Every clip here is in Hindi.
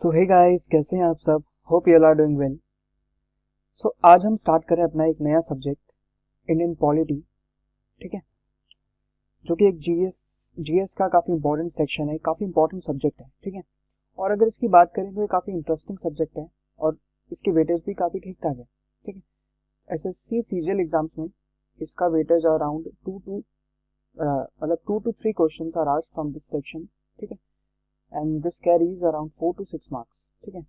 सो हे गाइस, कैसे हैं आप सब। Hope you are doing well. So आज हम स्टार्ट करें अपना एक नया सब्जेक्ट इंडियन पॉलिटी। ठीक है, जो कि एक जीएस का काफ़ी इंपॉर्टेंट सेक्शन है, काफ़ी इंपॉर्टेंट सब्जेक्ट है। ठीक है, और अगर इसकी बात करें तो ये काफ़ी इंटरेस्टिंग सब्जेक्ट है और इसकी वेटेज भी काफ़ी ठीक ठाक है। ठीक है, एसएससी सीजीएल एग्जाम्स में इसका वेटेज अराउंड मतलब 2 to 3 question are asked from this section. ठीक है, and this carries around 4 to 6 marks. ठीक है,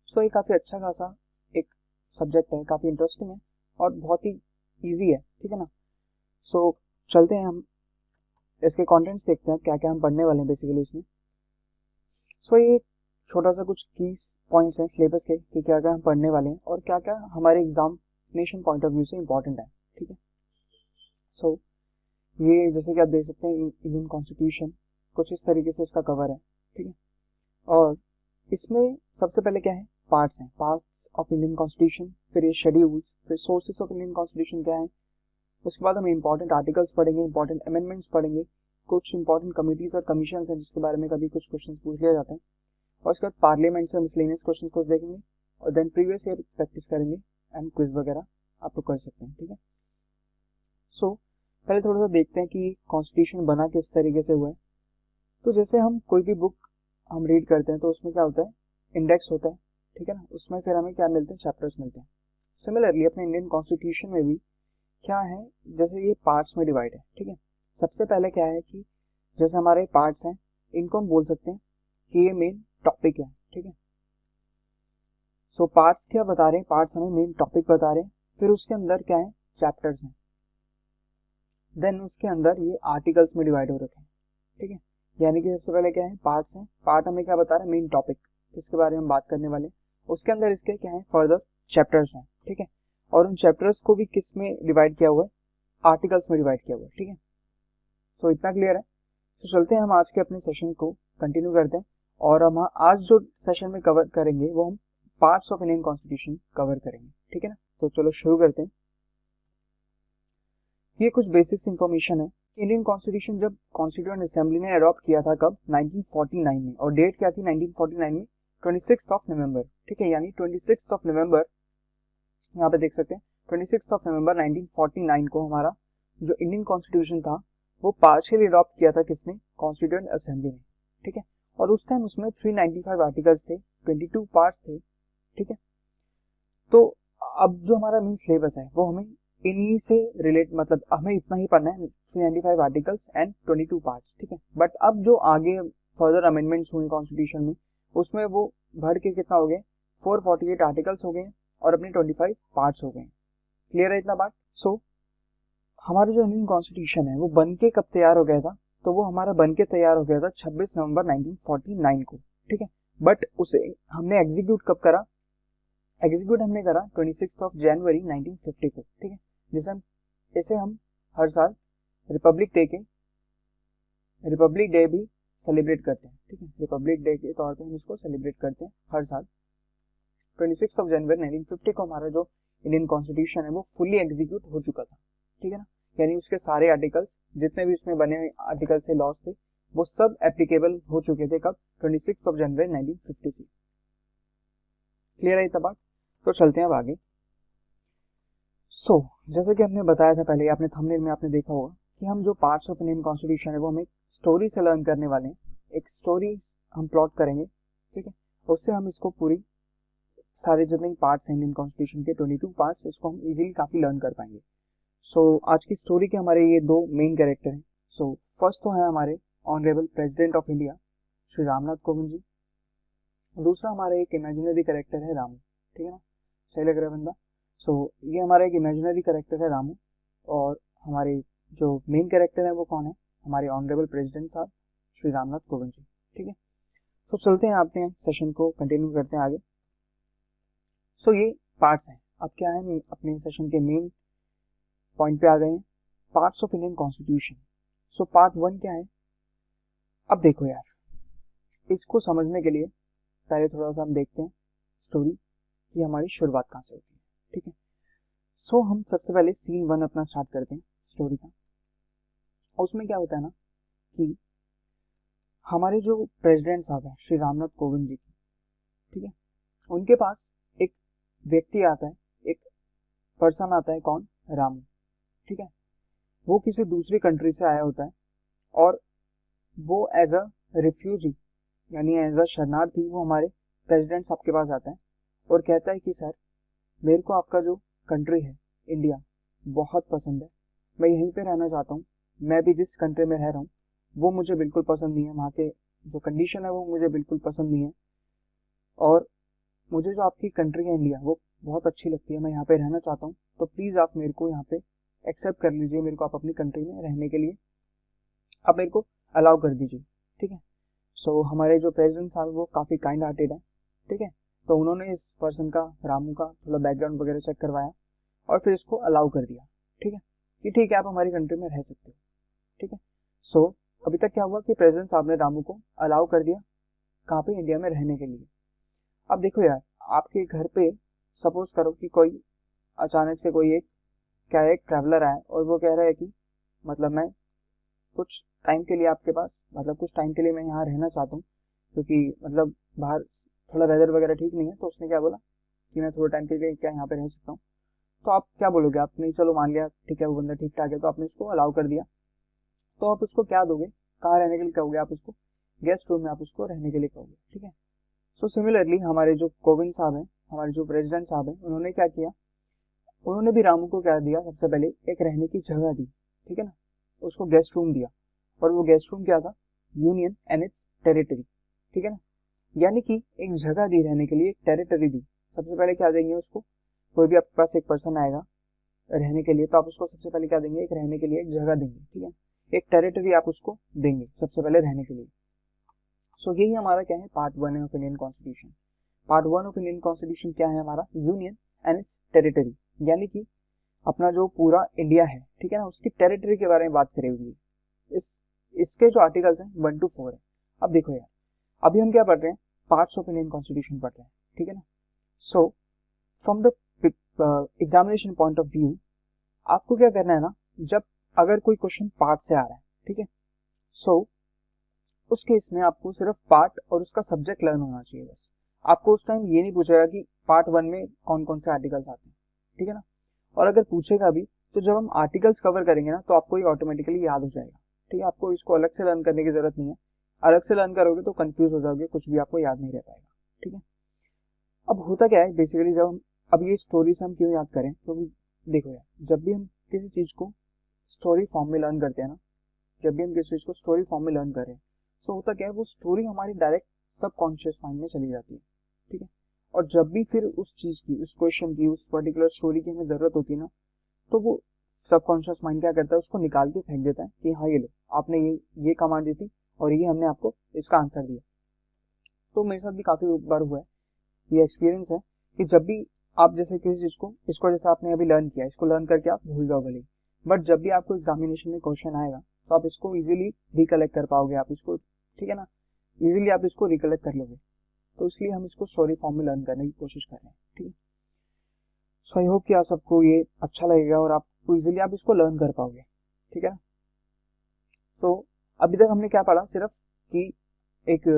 सो ये काफ़ी अच्छा खासा एक सब्जेक्ट है, काफ़ी इंटरेस्टिंग है और बहुत ही इजी है। ठीक है ना। सो चलते हैं, हम इसके कंटेंट्स देखते हैं क्या क्या हम पढ़ने वाले हैं बेसिकली इसमें। सो ये छोटा सा कुछ की पॉइंट्स हैं सिलेबस के कि क्या क्या हम पढ़ने वाले हैं और क्या क्या हमारे एग्जामिनेशन पॉइंट ऑफ व्यू से इंपॉर्टेंट है। ठीक है, सो ये जैसे कि आप देख सकते हैं इंडियन कॉन्स्टिट्यूशन कुछ इस तरीके से इसका कवर है। ठीक है, और इसमें सबसे पहले क्या है, पार्ट्स हैं, पार्ट्स ऑफ इंडियन कॉन्स्टिट्यूशन, फिर ये शेड्यूल्स, फिर सोर्सेस ऑफ इंडियन कॉन्स्टिट्यूशन क्या है। उसके बाद हम इंपॉर्टेंट आर्टिकल्स पढ़ेंगे, इंपॉर्टेंट अमेंडमेंट्स पढ़ेंगे, कुछ इंपॉर्टेंट कमिटीज और कमीशन हैं जिसके बारे में कभी कुछ क्वेश्चन पूछ लिया जाता है, और उसके बाद पार्लियामेंट से मिसलेनियस क्वेश्चन को देखेंगे और देन प्रीवियस ईयर प्रैक्टिस करेंगे एंड क्विज वगैरह आप लोग कर सकते हैं। ठीक है, सो पहले थोड़ा सा देखते हैं कि कॉन्स्टिट्यूशन बना किस तरीके से हुआ है। तो जैसे हम कोई भी बुक हम रीड करते हैं तो उसमें क्या होता है, इंडेक्स होता है। ठीक है ना, उसमें फिर हमें क्या मिलते हैं, चैप्टर्स मिलते हैं। सिमिलरली अपने इंडियन कॉन्स्टिट्यूशन में भी क्या है, जैसे ये पार्ट्स में डिवाइड है। ठीक है, सबसे पहले क्या है कि जैसे हमारे पार्ट्स हैं, इनको हम बोल सकते हैं कि ये मेन टॉपिक है। ठीक है, सो पार्ट्स क्या बता रहे हैं, पार्ट्स हमें मेन टॉपिक बता रहे हैं। फिर उसके अंदर क्या है, चैप्टर्स हैं। देन उसके अंदर ये आर्टिकल्स में डिवाइड हो रखे हैं। ठीक है, यानी कि सबसे पहले क्या है, पार्ट्स हैं, पार्ट हमें क्या बता रहे हैं, मेन टॉपिक जिसके बारे में हम बात करने वाले हैं। उसके अंदर इसके क्या है, फर्दर चैप्टर्स हैं। ठीक है, और उन चैप्टर्स को भी किस में डिवाइड किया हुआ है, आर्टिकल्स में डिवाइड किया हुआ है। ठीक है, सो इतना क्लियर है। तो चलते हैं हम आज के अपने सेशन को कंटिन्यू करते हैं, और हम आज जो सेशन में कवर करेंगे वो हम parts of Indian constitution cover करेंगे। ठीक है ना, तो चलो शुरू करते हैं। ये कुछ बेसिक्स इंफॉर्मेशन है। इंडियन कॉन्स्टिट्यूशन जब कॉन्स्टिट्यूएंट असेंबली ने अडॉप्ट किया था कब, 1949 में, और डेट क्या थी 1949 में, 26 नवंबर। ठीक है, यानी 26 नवंबर, यहाँ पे देख सकते हैं 26 नवंबर 1949 को हमारा जो इंडियन कॉन्स्टिट्यूशन था वो पार्शियली अडॉप्ट किया था किसने, कॉन्स्टिट्यूएंट असेंबली ने। ठीक है, और उस टाइम उसमें 395 आर्टिकल्स थे, 22 पार्ट्स थे। ठीक है, तो अब जो हमारा मेन सिलेबस है वो हमें इन्हीं से रिलेट, मतलब हमें इतना ही पढ़ना है, 395 आर्टिकल्स एंड 22 पार्ट्स। ठीक है, बट अब जो आगे फर्दर अमेंडमेंट्स हुए कॉन्स्टिट्यूशन में, उसमें वो बढ़ के कितना हो गए, 448 आर्टिकल्स हो गए और अपने 25 पार्ट्स हो गए। क्लियर है इतना बात। सो हमारा जो इंडियन कॉन्स्टिट्यूशन है वो बन के कब तैयार हो गया था, तो वो हमारा बन के तैयार हो गया था 26 नवंबर 1949 को। ठीक है, बट उसे हमने एग्जीक्यूट कब करा, एग्जीक्यूट हमने करा 26 जनवरी 1950 को। ठीक है, जैसे हम हर साल रिपब्लिक डे भी सेलिब्रेट करते हैं। ठीक है, रिपब्लिक डे के तौर पे हम इसको सेलिब्रेट करते हैं हर साल। 26 जनवरी 1950 को हमारा जो इंडियन कॉन्स्टिट्यूशन है वो फुली एग्जीक्यूट हो चुका था। ठीक है ना, यानी उसके सारे आर्टिकल्स, जितने भी उसमें बने हुए आर्टिकल्स थे, लॉज थे, वो सब एप्लीकेबल हो चुके थे कब, 26 जनवरी 1950 से। क्लियर है इतना बात। तो चलते हैं अब आगे। जैसे कि हमने बताया था पहले, आपने थंबनेल में आपने देखा होगा कि हम जो पार्ट्स ऑफ इंडियन कॉन्स्टिट्यूशन है वो हम एक स्टोरी से लर्न करने वाले हैं। एक स्टोरी हम प्लॉट करेंगे। ठीक है, उससे हम इसको पूरी सारे जितने पार्ट्स हैं इंडियन कॉन्स्टिट्यूशन के 22 पार्ट्स, इसको हम इजीली काफ़ी लर्न कर पाएंगे। आज की स्टोरी के हमारे ये दो मेन कैरेक्टर हैं। फर्स्ट तो है हमारे honourable president of India Shri Ramnath Kovind ji. दूसरा हमारा एक इमेजिनरी कैरेक्टर है रामू। ठीक है ना, सही लग रहा है बंदा। ये हमारा एक इमेजिनरी कैरेक्टर है रामू, और हमारे जो मेन कैरेक्टर है वो कौन है, हमारे ऑनरेबल प्रेसिडेंट साहब श्री रामनाथ कोविंद जी। ठीक है, चलते हैं अपने सेशन को कंटिन्यू करते हैं आगे। ये पार्ट्स हैं। अब क्या है, अपने सेशन के मेन पॉइंट पे आ गए हैं, parts of Indian constitution. Part 1 क्या है, अब देखो यार, इसको समझने के लिए पहले थोड़ा सा हम देखते हैं स्टोरी की हमारी शुरुआत कहाँ से होती है। ठीक है, हम सबसे पहले सीन 1 अपना स्टार्ट करते हैं स्टोरी का। उसमें क्या होता है ना कि हमारे जो प्रेसिडेंट साहब हैं श्री रामनाथ कोविंद जी की, ठीक है, उनके पास एक व्यक्ति आता है, एक पर्सन आता है, कौन? रामू, ठीक है। वो किसी दूसरी कंट्री से आया होता है और वो एज अ रिफ्यूजी यानी एज अ शरणार्थी वो हमारे प्रेसिडेंट साहब के पास आता है और कहता है कि सर, मेरे को आपका जो कंट्री है इंडिया बहुत पसंद है, मैं यहीं पे रहना चाहता हूँ, मैं भी जिस कंट्री में रह रहा हूँ वो मुझे बिल्कुल पसंद नहीं है, वहाँ के जो कंडीशन है वो मुझे बिल्कुल पसंद नहीं है, और मुझे जो आपकी कंट्री है इंडिया वो बहुत अच्छी लगती है, मैं यहाँ पे रहना चाहता हूँ, तो प्लीज़ आप मेरे को यहाँ पे एक्सेप्ट कर लीजिए, मेरे को आप अपनी कंट्री में रहने के लिए आप मेरे को अलाउ कर दीजिए, ठीक है। सो हमारे जो प्रेसिडेंट साहब वो काफ़ी काइंड हार्टेड है, ठीक है। तो उन्होंने इस पर्सन का, रामू का थोड़ा बैकग्राउंड वगैरह चेक करवाया और फिर इसको अलाउ कर दिया, ठीक है, कि ठीक है आप हमारी कंट्री में रह सकते हो, ठीक है। सो अभी तक क्या हुआ कि प्रेसिडेंट साहब ने रामू को अलाउ कर दिया, कहाँ पे? इंडिया में रहने के लिए। अब देखो यार, आपके घर पे सपोज करो कि कोई अचानक से कोई एक ट्रैवलर आया और वो कह रहा है कि मतलब मैं कुछ टाइम के लिए आपके पास, मतलब कुछ टाइम के लिए मैं यहाँ रहना चाहता हूँ, क्योंकि मतलब बाहर थोड़ा वेदर वगैरह ठीक नहीं है, तो उसने क्या बोला कि मैं थोड़ा टाइम के लिए क्या यहाँ पे रह सकता हूँ। तो आप क्या बोलोगे? आपने चलो मान लिया ठीक है वो बंदा ठीक ठाक है, तो आपने उसको अलाउ कर दिया, तो आप उसको क्या दोगे? कहाँ रहने के लिए कहोगे? आप उसको गेस्ट रूम में आप उसको रहने के लिए कहोगे, ठीक है। सो सिमिलरली हमारे जो कोविंद साहब हैं, हमारे जो प्रेसिडेंट साहब हैं, उन्होंने क्या किया, उन्होंने भी रामू को क्या दिया? सबसे पहले एक रहने की जगह दी, ठीक है ना, उसको गेस्ट रूम दिया, और वो गेस्ट रूम क्या था? यूनियन एंड इट्स टेरिटरी, ठीक है ना, यानी कि एक जगह दी रहने के लिए, एक टेरिटरी दी। सबसे पहले क्या देंगे उसको? कोई भी आपके पास एक पर्सन आएगा रहने के लिए, तो आप उसको सबसे पहले क्या देंगे? एक रहने के लिए एक जगह देंगे, ठीक है, एक टेरिटरी आप उसको देंगे सबसे पहले रहने के लिए। सो यही हमारा क्या है? Part 1 of Indian constitution. Part 1 of Indian constitution क्या है हमारा? यूनियन एंड इट्स टेरिटरी, यानी कि अपना जो पूरा इंडिया है, ठीक है ना, उसकी टेरिटरी के बारे में बात करी हुई है। इसके जो आर्टिकल्स हैं 1 to 4 है। अब देखो यार, अभी हम क्या पढ़ रहे हैं? पार्ट्स ऑफ इंडियन कॉन्स्टिट्यूशन पढ़ रहे हैं, ठीक है ना। So from the examination point of view आपको क्या करना है ना, जब अगर कोई क्वेश्चन पार्ट से आ रहा है, ठीक है, सो उस केस में आपको सिर्फ पार्ट और उसका सब्जेक्ट लर्न होना चाहिए बस। आपको उस टाइम ये नहीं पूछेगा कि पार्ट 1 में कौन कौन से आर्टिकल्स आते हैं, ठीक है ना। और अगर पूछेगा भी तो जब हम आर्टिकल्स कवर करेंगे ना, तो आपको ये ऑटोमेटिकली याद हो जाएगा, ठीक है। आपको इसको अलग से लर्न करने की जरूरत नहीं है, अलग से लर्न करोगे तो कंफ्यूज हो जाओगे, कुछ भी आपको याद नहीं रह पाएगा, ठीक है। अब होता क्या है बेसिकली, जब हम अब ये स्टोरी से हम क्यों याद करें, क्योंकि देखो यार, जब भी हम किसी चीज को स्टोरी फॉर्म में लर्न करते हैं ना, जब भी हम किसी चीज को स्टोरी फॉर्म में लर्न करें, तो होता क्या है, वो स्टोरी हमारी डायरेक्ट सबकॉन्शियस माइंड में चली जाती है, ठीक है। और जब भी फिर उस चीज की, उस क्वेश्चन की, उस पर्टिकुलर स्टोरी की हमें जरूरत होती है ना, तो वो सबकॉन्शियस माइंड क्या करता है? उसको निकाल के फेंक देता है कि हाँ ये लो, आपने ये कमांड दी थी और ये हमने आपको इसका आंसर दिया। तो मेरे साथ भी काफी बार हुआ है, ये एक्सपीरियंस है कि जब भी आप जैसे किसी चीज को, इसको जैसे आपने अभी लर्न किया, इसको लर्न करके आप भूल जाओ भले, बट जब भी आपको एग्जामिनेशन में क्वेश्चन आएगा तो आप इसको इजीली रिकलेक्ट कर पाओगे, आप इसको, ठीक है ना, इजीली आप इसको रिकलेक्ट कर लोगे। तो इसलिए हम इसको स्टोरी फॉर्म में लर्न करने की कोशिश कर रहे हैं, ठीक है। सो आई होप कि आप सबको ये अच्छा लगेगा और आपको इजीली आप इसको लर्न कर पाओगे, ठीक है ना। तो अभी तक हमने क्या पढ़ा? सिर्फ कि एक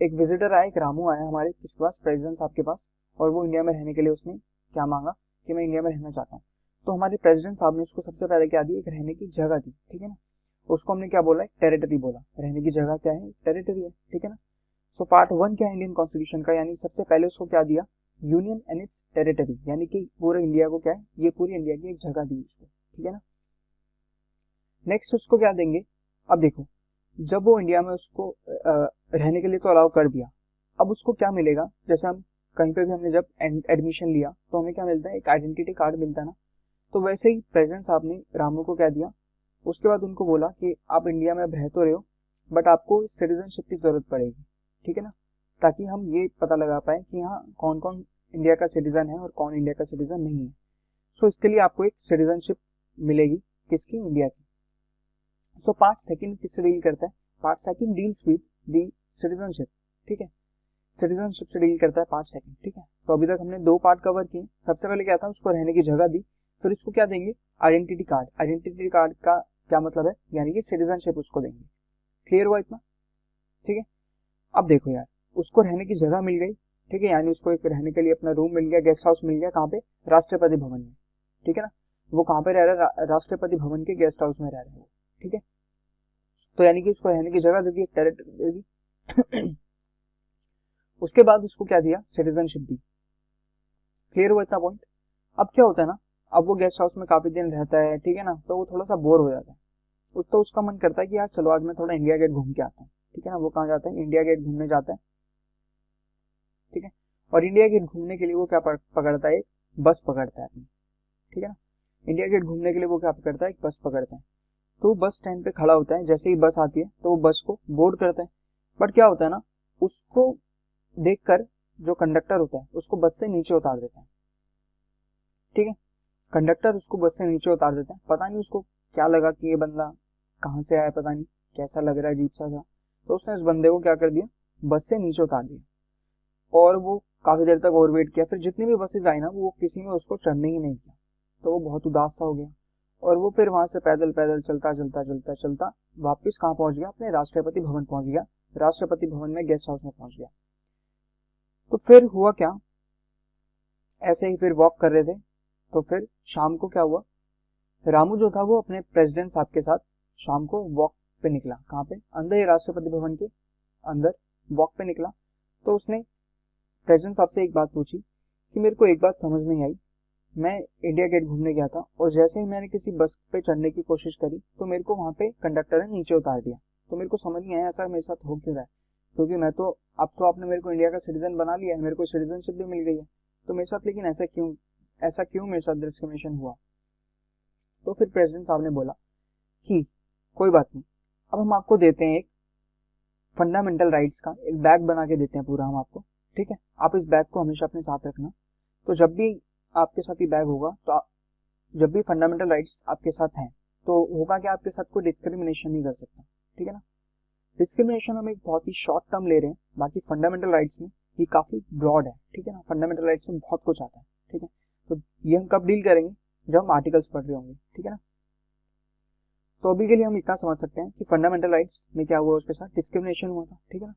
एक विजिटर आया, एक रामू आया हमारे किसके पास? प्रेसिडेंट साहब के पास, और वो इंडिया में रहने के लिए उसने क्या मांगा कि मैं इंडिया में रहना चाहता हूँ। तो हमारे प्रेसिडेंट साहब ने उसको सबसे पहले क्या दी? एक रहने की जगह दी, ठीक है ना। उसको हमने क्या बोला? एक टेरिटरी बोला। रहने की जगह क्या है? टेरिटरी है, ठीक है ना। सो पार्ट 1 क्या है इंडियन कॉन्स्टिट्यूशन का, यानी सबसे पहले उसको क्या दिया? यूनियन एंड इट्स टेरिटरी, यानी कि पूरे इंडिया को क्या है, ये पूरी इंडिया की एक जगह दी उसको, ठीक है ना। नेक्स्ट उसको क्या देंगे? अब देखो, जब वो इंडिया में उसको रहने के लिए तो अलाउ कर दिया, अब उसको क्या मिलेगा? जैसे हम कहीं पे भी हमने जब एडमिशन लिया तो हमें क्या मिलता है? एक आइडेंटिटी कार्ड मिलता है ना। तो वैसे ही प्रेसिडेंट साहब ने रामू को क्या दिया? उसके बाद उनको बोला कि आप इंडिया में अब रह तो रहे हो, बट आपको सिटीजनशिप की जरूरत पड़ेगी, ठीक है ना, ताकि हम ये पता लगा पाए कि हाँ कौन कौन इंडिया का सिटीजन है और कौन इंडिया का सिटीजन नहीं है। सो इसके लिए आपको एक सिटीजनशिप मिलेगी, किसकी? इंडिया की। सो पार्ट सेकंड किससे डील करता है? Part second deals with the citizenship, ठीक है, सिटीजनशिप से डील करता है पार्ट सेकंड, ठीक है। तो अभी तक हमने 2 पार्ट कवर किए। सबसे पहले क्या था? उसको रहने की जगह दी, फिर इसको क्या देंगे? Identity card. आइडेंटिटी कार्ड का क्या मतलब है? यानी कि सिटीजनशिप उसको देंगे। क्लियर हुआ इतना? ठीक है। अब देखो यार, उसको रहने की जगह मिल गई, ठीक है, यानी उसको एक रहने के लिए अपना रूम मिल गया, गेस्ट हाउस मिल गया, कहाँ पे, राष्ट्रपति भवन में, ठीक है ना। वो कहाँ पे रह रहा है, राष्ट्रपति भवन के गेस्ट हाउस में रह रहा है वो, ठीक है। तो यानी कि उसको रहने की जगह दे दी, एक टेरिटरी दे दी। उसके बाद उसको क्या दिया, सिटीजनशिप दी। क्लियर हुआ इतना पॉइंट। अब क्या होता है ना, अब वो गेस्ट हाउस में काफी दिन रहता है, ठीक है ना, तो वो थोड़ा सा बोर हो जाता है। तो उसका मन करता है कि यार चलो आज मैं थोड़ा इंडिया गेट घूम के आता हूँ, ठीक है ना। वो कहाँ जाता है, इंडिया गेट घूमने जाता है, ठीक है। और इंडिया गेट घूमने के लिए वो क्या पकड़ता है, एक बस पकड़ता है अपनी, ठीक है ना। इंडिया गेट घूमने के लिए वो क्या पकड़ता है, एक बस पकड़ता है। तो वो बस स्टैंड पे खड़ा होता है, जैसे ही बस आती है तो वो बस को बोर्ड करता है। बट क्या होता है ना, उसको देखकर जो कंडक्टर होता है उसको बस से नीचे उतार देता है, ठीक है। कंडक्टर उसको बस से नीचे उतार देता है। पता नहीं उसको क्या लगा कि ये बंदा कहाँ से आया, पता नहीं कैसा लग रहा है, अजीब सा था। तो उसने उस बंदे को क्या कर दिया, बस से नीचे उतार दिया। और वो काफी देर तक और वेट किया, फिर जितनी भी बसेज आई ना वो किसी में उसको चढ़ने ही नहीं किया। तो वो बहुत उदास सा हो गया, और वो फिर वहां से पैदल पैदल चलता चलता चलता चलता वापिस कहाँ पहुंच गया, अपने राष्ट्रपति भवन पहुंच गया। राष्ट्रपति भवन में गेस्ट हाउस में पहुंच गया। तो फिर हुआ क्या, ऐसे ही फिर वॉक कर रहे थे। तो फिर शाम को क्या हुआ, रामू जो था वो अपने प्रेसिडेंट साहब के साथ शाम को वॉक पे निकला। कहाँ पे, अंदर ही राष्ट्रपति भवन के अंदर वॉक पे निकला। तो उसने प्रेसिडेंट साहब से एक बात पूछी कि मेरे को एक बात समझ नहीं आई, मैं इंडिया गेट घूमने गया था और जैसे ही मैंने किसी बस पे चढ़ने की कोशिश करी तो मेरे को वहां पे कंडक्टर ने नीचे उतार दिया। तो मेरे को समझ नहीं आया ऐसा मेरे साथ हो क्यों रहा है, क्योंकि मैं तो, अब तो आपने मेरे को इंडिया का सिटीजन बना लिया है, मेरे को सिटीजनशिप भी मिल गई है, तो मेरे साथ लेकिन ऐसा क्यों मेरे साथ डिस्क्रिमिनेशन हुआ। तो फिर प्रेसिडेंट साहब ने बोला कि कोई बात नहीं, अब हम आपको देते हैं एक फंडामेंटल राइट्स का एक बैग बना के देते हैं पूरा हम आपको, ठीक है। आप इस बैग को हमेशा अपने साथ रखना। तो जब भी आपके साथ ये बैग होगा, तो जब भी फंडामेंटल राइट्स आपके साथ हैं तो होगा कि आपके साथ कोई डिस्क्रिमिनेशन नहीं कर सकता, ठीक है ना। डिस्क्रिमिनेशन हम एक बहुत ही शॉर्ट टर्म ले रहे हैं, बाकी फंडामेंटल राइट्स में ये काफी ब्रॉड है, ठीक है ना। फंडामेंटल राइट्स में बहुत कुछ आता है, ठीक है। तो ये हम कब डील करेंगे, जब हम आर्टिकल्स पढ़ रहे होंगे, ठीक है ना। तो अभी के लिए हम इतना समझ सकते हैं कि फंडामेंटल राइट्स में क्या हुआ, उसके साथ डिस्क्रिमिनेशन हुआ था, ठीक है ना।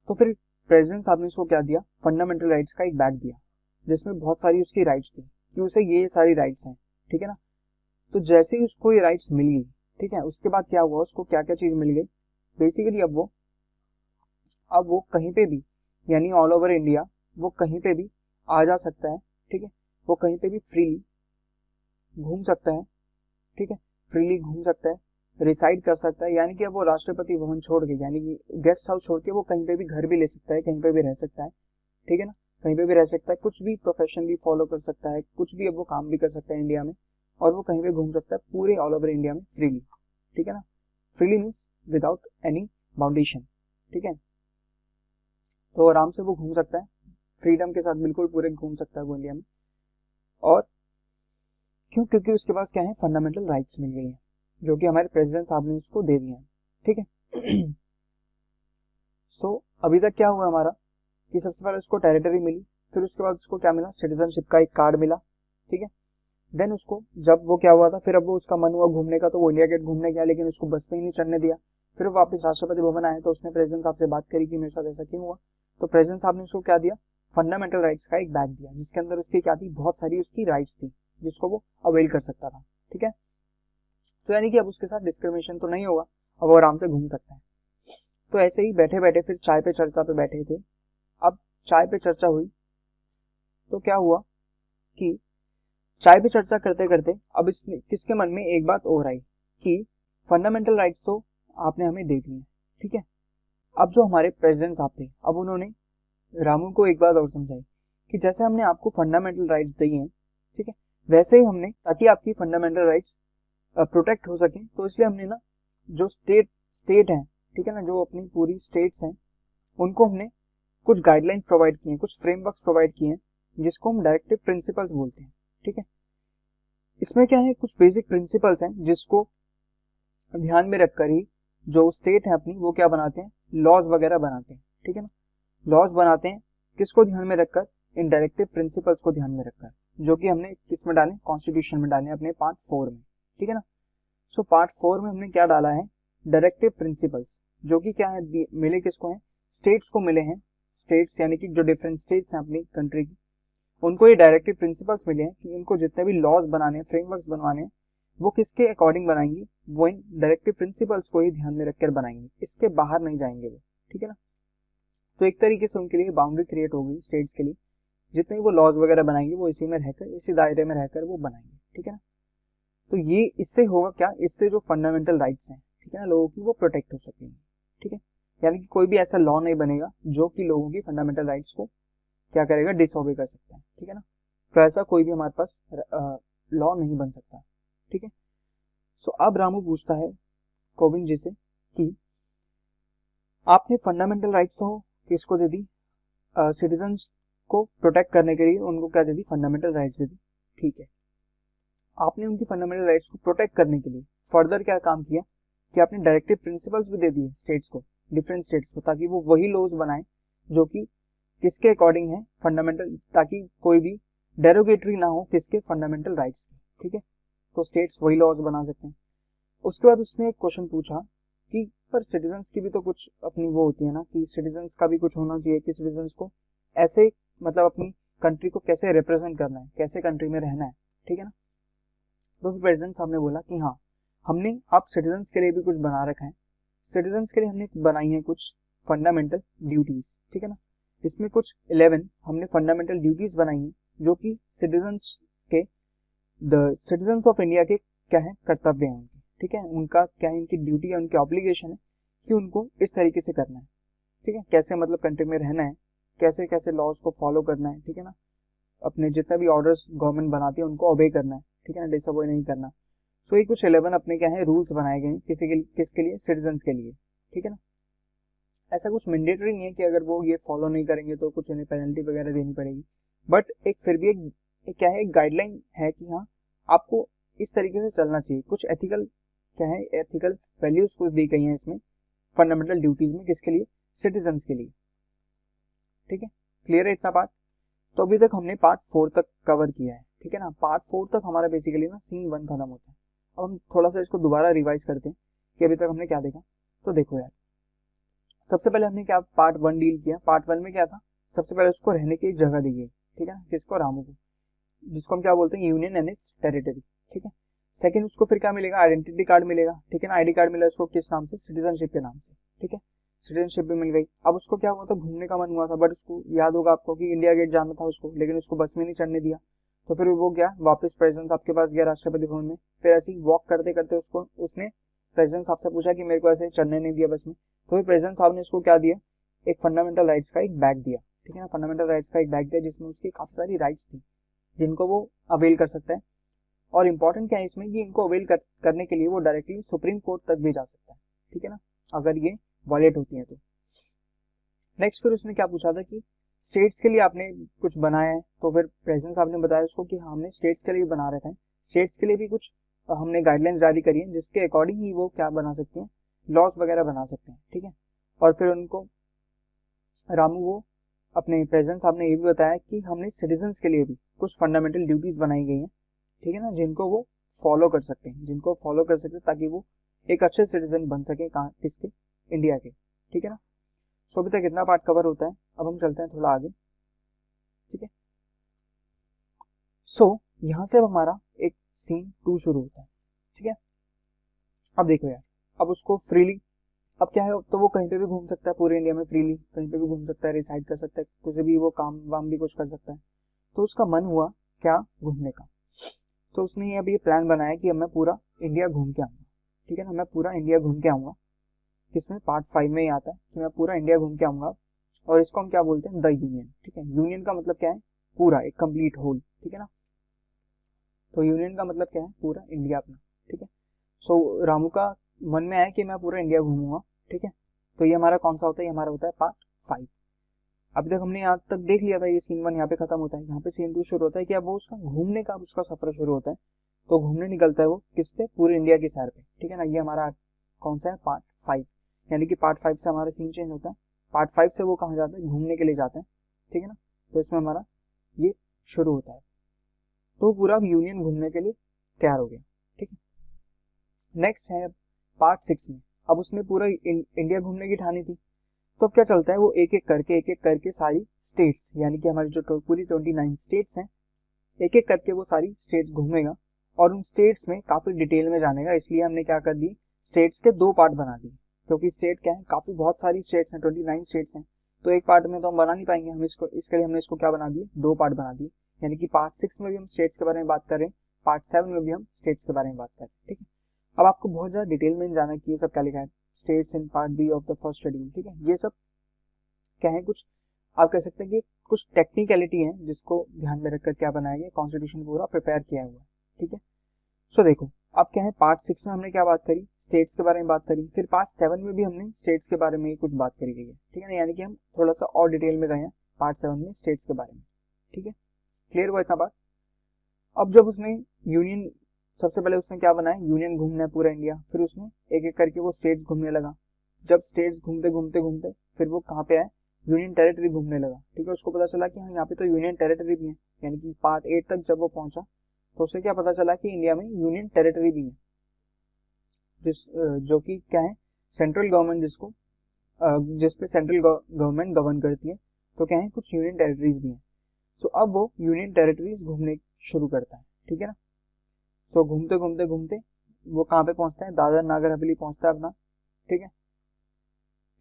तो फिर प्रेसिडेंट साहब ने उसको क्या दिया, फंडामेंटल राइट्स का एक बैग दिया जिसमें बहुत सारी उसकी राइट्स थी कि उसे ये सारी राइट्स हैं, ठीक है ना। तो जैसे ही उसको ये राइट्स मिल गई, ठीक है, उसके बाद क्या हुआ, उसको क्या क्या चीज मिल गई बेसिकली। अब वो कहीं पे भी, यानी ऑल ओवर इंडिया वो कहीं पे भी आ जा सकता है, ठीक है। वो कहीं पे भी फ्रीली घूम सकता है, ठीक है, फ्रीली घूम सकता है, रिसाइड कर सकता है। यानी कि अब वो राष्ट्रपति भवन छोड़ के, यानी कि गेस्ट हाउस छोड़ के वो कहीं पे भी घर भी ले सकता है, कहीं पे भी रह सकता है, ठीक है ना। कहीं पे भी रह सकता है, कुछ भी प्रोफेशन भी फॉलो कर सकता है, कुछ भी अब वो काम भी कर सकता है इंडिया में, और वो कहीं पे घूम सकता है पूरे ऑल ओवर इंडिया में फ्रीली, ठीक है ना। फ्रीली मीन्स विदाउट एनी बाउंडेशन, ठीक है। तो आराम से वो घूम सकता है, फ्रीडम के साथ बिल्कुल पूरे घूम सकता है वो इंडिया में। और क्यों, क्योंकि उसके पास क्या है, फंडामेंटल राइट्स मिल गई हैं जो कि हमारे प्रेसिडेंट साहब ने उसको दे दिए हैं, ठीक है। सो अभी तक क्या हुआ हमारा कि सबसे पहले उसको टेरिटरी मिली, फिर उसके बाद उसको क्या मिला, सिटीजनशिप का एक कार्ड मिला, ठीक है। देन उसको जब वो क्या हुआ था, फिर अब वो उसका मन हुआ घूमने का तो वो इंडिया गेट घूमने गया, लेकिन उसको बस पे ही नहीं चढ़ने दिया। फिर वो वापस राष्ट्रपति भवन आया तो उसने प्रेसिडेंट साहब से बात करी कि मेरे साथ ऐसा क्यों हुआ। तो प्रेसिडेंट साहब ने उसको क्या दिया, फंडामेंटल राइट्स का एक बैग दिया जिसके अंदर उसकी क्या थी, बहुत सारी उसकी राइट्स थी जिसको वो अवेल कर सकता था, ठीक है। तो यानी कि अब उसके साथ डिस्क्रिमिनेशन तो नहीं होगा, अब वो आराम से घूम सकता है। तो ऐसे ही बैठे बैठे फिर चाय पे चर्चा पे बैठे थे। अब चाय पे चर्चा हुई तो क्या हुआ कि चाय पे चर्चा करते करते अब इसने किसके मन में एक बात और आई कि फंडामेंटल राइट्स तो आपने हमें दे दी है, ठीक है। अब जो हमारे प्रेसिडेंट साहब थे, अब उन्होंने रामू को एक बात और समझाई कि जैसे हमने आपको फंडामेंटल राइट्स दी हैं, ठीक है, वैसे ही हमने, ताकि आपकी फंडामेंटल राइट्स प्रोटेक्ट हो सके, तो इसलिए हमने ना जो स्टेट है, ठीक है ना, जो अपनी पूरी स्टेट्स हैं उनको हमने कुछ गाइडलाइंस प्रोवाइड किए हैं, कुछ फ्रेमवर्क प्रोवाइड किए हैं जिसको हम डायरेक्टिव प्रिंसिपल्स बोलते हैं, ठीक है। इसमें क्या है, कुछ बेसिक प्रिंसिपल्स हैं जिसको ध्यान में रखकर ही जो स्टेट है अपनी वो क्या बनाते हैं, लॉज वगैरह बनाते हैं, ठीक है ना। लॉज बनाते हैं किसको ध्यान में रखकर, इन डायरेक्टिव प्रिंसिपल्स को ध्यान में रखकर, जो कि हमने किस में डाले, कॉन्स्टिट्यूशन में डाले अपने पार्ट 4 में, ठीक है ना। सो पार्ट 4 में हमने क्या डाला है, डायरेक्टिव प्रिंसिपल्स, जो कि क्या है, मिले किसको हैं, स्टेट्स को मिले हैं। स्टेट्स यानी कि जो डिफरेंट स्टेट्स हैं अपनी कंट्री की, उनको ये डायरेक्टिव प्रिंसिपल्स मिले हैं कि उनको जितने भी लॉज बनाने हैं, फ्रेमवर्क्स बनवाने हैं, वो किसके अकॉर्डिंग बनाएंगे, वो इन डायरेक्टिव प्रिंसिपल्स को ही ध्यान में रखकर बनाएंगे, इसके बाहर नहीं जाएंगे वो, ठीक है ना। तो एक तरीके से उनके लिए बाउंड्री क्रिएट होगी स्टेट्स के लिए, जितने वो लॉज वगैरह बनाएंगे वो इसी में रहकर, इसी दायरे में रहकर वो बनाएंगे, ठीक है ना। तो ये इससे होगा क्या, इससे जो फंडामेंटल राइट्स हैं, ठीक है ना, लोगों की, वो प्रोटेक्ट हो सकेंगे, ठीक है। यानी कि कोई भी ऐसा लॉ नहीं बनेगा जो कि लोगों की फंडामेंटल राइट्स को क्या करेगा, डिसऑबे कर सकता है, ठीक है ना। तो ऐसा कोई भी हमारे पास लॉ नहीं बन सकता, ठीक है। सो अब रामू पूछता है कोविंद जी से कि आपने फंडामेंटल राइट्स तो किसको दे दी, सिटीजन्स को प्रोटेक्ट करने के लिए उनको क्या दे दी, फंडामेंटल राइट्स दे दी, ठीक है। आपने उनकी फंडामेंटल राइट्स को प्रोटेक्ट करने के लिए फर्दर क्या काम किया कि आपने डायरेक्टिव प्रिंसिपल्स भी दे दिए स्टेट्स को, डिफरेंट स्टेट्स को, ताकि वो वही लॉज बनाए जो कि किसके अकॉर्डिंग है, फंडामेंटल, ताकि कोई भी डेरोगेटरी ना हो किसके, फंडामेंटल राइट्स की, ठीक है। तो स्टेट्स वही लॉज बना सकते हैं। उसके बाद उसने एक क्वेश्चन पूछा कि पर सिटीजन्स की भी तो कुछ अपनी वो होती है ना, कि सिटीजन्स का भी कुछ होना चाहिए, कि सिटीजन्स को ऐसे मतलब अपनी कंट्री को कैसे रिप्रेजेंट करना है, कैसे कंट्री में रहना है, ठीक है ना। तो फिर प्रेसिडेंट साहब ने बोला कि हाँ, हमने अब सिटीजन्स के लिए भी कुछ बना रखा है, सिटीजन्स के लिए हमने बनाई है कुछ फंडामेंटल ड्यूटीज, ठीक है ना। इसमें कुछ 11 हमने फंडामेंटल ड्यूटीज बनाई है जो कि सिटीजन्स के, द सिटीजन्स ऑफ इंडिया के क्या है, कर्तव्य हैं उनके, ठीक है, उनका क्या है, इनकी ड्यूटी है, उनकी ऑब्लिगेशन है कि उनको इस तरीके से करना है, ठीक है, कैसे मतलब कंट्री में रहना है, कैसे कैसे लॉज को फॉलो करना है, ठीक है ना, अपने जितने भी ऑर्डर्स गवर्नमेंट बनाती है उनको ओबे करना है, ठीक है ना, डिसओबे नहीं करना। सो ये कुछ 11 अपने क्या है, रूल्स बनाए गए हैं किसके लिए, सिटीजन्स के लिए, ठीक है ना। ऐसा कुछ मैंडेटरी नहीं है कि अगर वो ये फॉलो नहीं करेंगे तो कुछ उन्हें पेनल्टी वगैरह देनी पड़ेगी, बट एक फिर भी एक क्या है, एक गाइडलाइन है कि हाँ, आपको इस तरीके से चलना चाहिए। कुछ एथिकल क्या है, एथिकल वैल्यूज कुछ दी गई हैं इसमें फंडामेंटल ड्यूटीज में, किसके लिए, सिटीजन्स के लिए, ठीक है। क्लियर है इतना पार्ट। तो अभी तक हमने पार्ट 4 तक कवर किया है, ठीक है ना। पार्ट 4 तक हमारा बेसिकली ना सीन 1 खत्म होता है। अब हम थोड़ा सा इसको दोबारा रिवाइज करते हैं कि अभी तक हमने क्या देखा। तो देखो यार, सबसे पहले हमने क्या पार्ट 1 डील किया। पार्ट 1 में क्या था, सबसे पहले उसको रहने की एक जगह दी गई, ठीक है ना, किसको, रामू को, जिसको हम क्या बोलते हैं, यूनियन एंड इट्स टेरिटरी, ठीक है। सेकंड, उसको फिर क्या मिलेगा, आइडेंटिटी कार्ड मिलेगा, ठीक है ना, आईडी कार्ड मिला उसको किस नाम से, सिटीजनशिप के नाम से, ठीक है, सिटीजनशिप भी मिल गई। अब उसको क्या हुआ था, घूमने का मन हुआ था, बट उसको याद होगा आपको कि इंडिया गेट जाना था उसको, लेकिन उसको बस में नहीं चढ़ने दिया। तो फिर वो गया वापस प्रेसिडेंट साहब के पास गया, राष्ट्रपति भवन में। फिर ऐसे ही वॉक करते करते उसने प्रेसिडेंट साहब से पूछा कि मेरे को ऐसे चढ़ने नहीं दिया बस में। तो फिर प्रेसिडेंट साहब ने उसको क्या दिया, एक फंडामेंटल राइट्स का एक बैग दिया, ठीक है ना, फंडामेंटल राइट्स का एक बैग दिया जिसमें उसकी काफी सारी राइट्स थी जिनको वो अवेल कर सकता है। और इम्पोर्टेंट क्या है इसमें कि इनको अवेल करने के लिए वो डायरेक्टली सुप्रीम कोर्ट तक भी जा सकता है, ठीक है ना, अगर ये वायलेट होती है तो। नेक्स्ट फिर उसने क्या पूछा था कि स्टेट्स के लिए आपने कुछ बनाया है। तो फिर प्रेसिडेंट साहब ने बताया उसको कि हमने स्टेट्स के लिए भी बना रखा है, स्टेट्स के लिए भी कुछ हमने गाइडलाइंस जारी करी है जिसके अकॉर्डिंग ही वो क्या बना सकते हैं, लॉज वगैरह बना सकते हैं, ठीक है। और फिर उनको रामू वो अपने प्रेसिडेंट साहब ने ये भी बताया कि हमने सिटीजन्स के लिए भी कुछ फंडामेंटल ड्यूटीज बनाई गई हैं, ठीक है ना, जिनको वो फॉलो कर सकते हैं, जिनको फॉलो कर सकते हैं ताकि वो एक अच्छे सिटीजन बन सके, कहाँ, किसके, इंडिया के, ठीक है ना। सो अभी तक इतना पार्ट कवर होता है। अब हम चलते हैं थोड़ा आगे, ठीक है। सो यहाँ से अब हमारा एक सीन 2 शुरू होता है, ठीक है। अब देखो यार, अब उसको फ्रीली, अब क्या है, तो वो कहीं पे भी घूम सकता है पूरे इंडिया में फ्रीली, कहीं पे भी घूम सकता है, रिसाइड कर सकता है, कुछ भी वो काम वाम भी कुछ कर सकता है। तो उसका मन हुआ क्या, घूमने का। तो उसने अब ये प्लान बनाया कि अब मैं पूरा इंडिया घूम के आऊंगा, ठीक है ना, मैं पूरा इंडिया घूम के आऊंगा। किसमें, पार्ट 5 में ही आता है कि मैं पूरा इंडिया घूम के आऊंगा। और इसको हम क्या बोलते हैं, द यूनियन, ठीक है। यूनियन का मतलब क्या है, पूरा, एक कंप्लीट होल, ठीक है ना। तो यूनियन का मतलब क्या है, पूरा इंडिया अपना, ठीक है। सो रामू का मन में आया कि मैं पूरा इंडिया घूमूंगा, ठीक है। तो ये हमारा कौन सा होता है, ये हमारा होता है पार्ट 5। अभी तक हमने यहाँ तक देख लिया था, ये सीन 1 यहाँ पे खत्म होता है। यहाँ पे सीन 2 शुरू होता है कि अब वो उसका घूमने का उसका सफर शुरू होता है। तो घूमने निकलता है वो किस पे, पूरे इंडिया की सैर पे, ठीक है ना। ये हमारा कौन सा है, पार्ट 5। यानी कि पार्ट 5 से हमारा सीन चेंज होता है। पार्ट 5 से वो कहाँ जाता है, घूमने के लिए जाते हैं, ठीक है ना। तो इसमें हमारा ये शुरू होता है। तो पूरा यूनियन घूमने के लिए तैयार हो गया, ठीक है। नेक्स्ट है पार्ट 6 में। अब उसने पूरा इंडिया घूमने की ठानी थी, तो अब क्या चलता है, वो एक एक करके सारी स्टेट्स, यानी कि हमारी जो पूरी 29 स्टेट्स हैं, एक एक करके वो सारी स्टेट्स घूमेगा और उन स्टेट्स में काफ़ी डिटेल में जानेगा। इसलिए हमने क्या कर दी, स्टेट्स के 2 पार्ट बना दिए, क्योंकि स्टेट क्या है, काफ़ी बहुत सारी स्टेट्स हैं, 29 स्टेट्स हैं, तो एक पार्ट में तो हम बना नहीं पाएंगे, हम इसके लिए हमने इसको क्या बना दिए, 2 पार्ट बना दिए। यानी कि पार्ट 6 में भी हम स्टेट्स के बारे में बात करें, पार्ट 7 में भी हम स्टेट्स के बारे में बात करें। ठीक है, अब आपको बहुत ज़्यादा डिटेल में जाना कि ये सब क्या लिखा है, states in part B of the first schedule. ठीक है, ये सब क्या है, कुछ आप कह सकते हैं कि कुछ टेक्निकलिटी है जिसको ध्यान में रखकर क्या बनाया गया, कॉन्स्टिट्यूशन पूरा प्रिपेयर किया हुआ है। ठीक है, सो देखो अब क्या है, पार्ट 6 में हमने क्या बात करी, स्टेट्स के बारे में बात करी, फिर पार्ट 7 में भी हमने स्टेट्स के बारे में कुछ बात करी गई है। ठीक है ना, यानी कि हम थोड़ा सा और डिटेल में गए हैं पार्ट 7 में स्टेट्स के बारे में। ठीक है, क्लियर हुआ इतना बात। अब जब उसने यूनियन, सबसे पहले उसने क्या बनाया, यूनियन घूमना है पूरा इंडिया, फिर उसने एक एक करके वो स्टेट्स घूमने लगा। जब स्टेट्स घूमते घूमते घूमते फिर वो कहाँ पे आया, यूनियन टेरिटरी घूमने लगा। ठीक है, उसको पता चला कि हाँ यहाँ पे तो यूनियन टेरिटरी भी है, यानी कि पार्ट 8 तक जब वो पहुंचा तो उसे क्या पता चला कि इंडिया में यूनियन टेरिटरी भी है, जो कि क्या है, सेंट्रल गवर्नमेंट जिस पे सेंट्रल गवर्नमेंट गवर्न करती है, तो क्या है, कुछ यूनियन टेरिटरीज भी हैं। सो अब वो यूनियन टेरिटरीज घूमने शुरू करता है। ठीक है ना, सो घूमते घूमते घूमते वो कहाँ पे पहुंचता है, दादर नागर हवेली पहुंचता है अपना। ठीक है,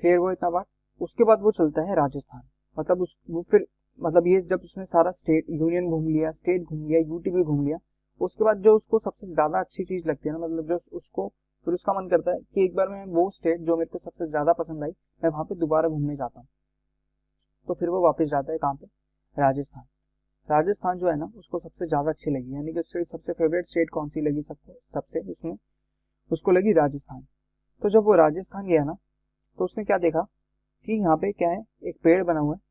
फिर वो इतना बात, उसके बाद वो चलता है राजस्थान। मतलब वो फिर मतलब ये जब उसने सारा स्टेट यूनियन घूम लिया, स्टेट घूम लिया, यूटी भी घूम लिया, उसके बाद जो उसको सबसे ज़्यादा अच्छी चीज़ लगती है ना, मतलब जो उसको फिर उसका मन करता है कि एक बार मैं वो स्टेट जो मेरे को सबसे ज़्यादा पसंद आई, मैं वहाँ पे दोबारा घूमने जाता हूँ। तो फिर वो वापस जाता है कहाँ पे, राजस्थान। राजस्थान जो है ना उसको सबसे ज़्यादा अच्छी लगी, यानी कि उससे सबसे फेवरेट स्टेट कौन सी लगी, सबसे उसमें उसको लगी राजस्थान। तो जब वो राजस्थान गया ना, तो उसने क्या देखा कि यहाँ पे क्या है, एक पेड़ बना हुआ है,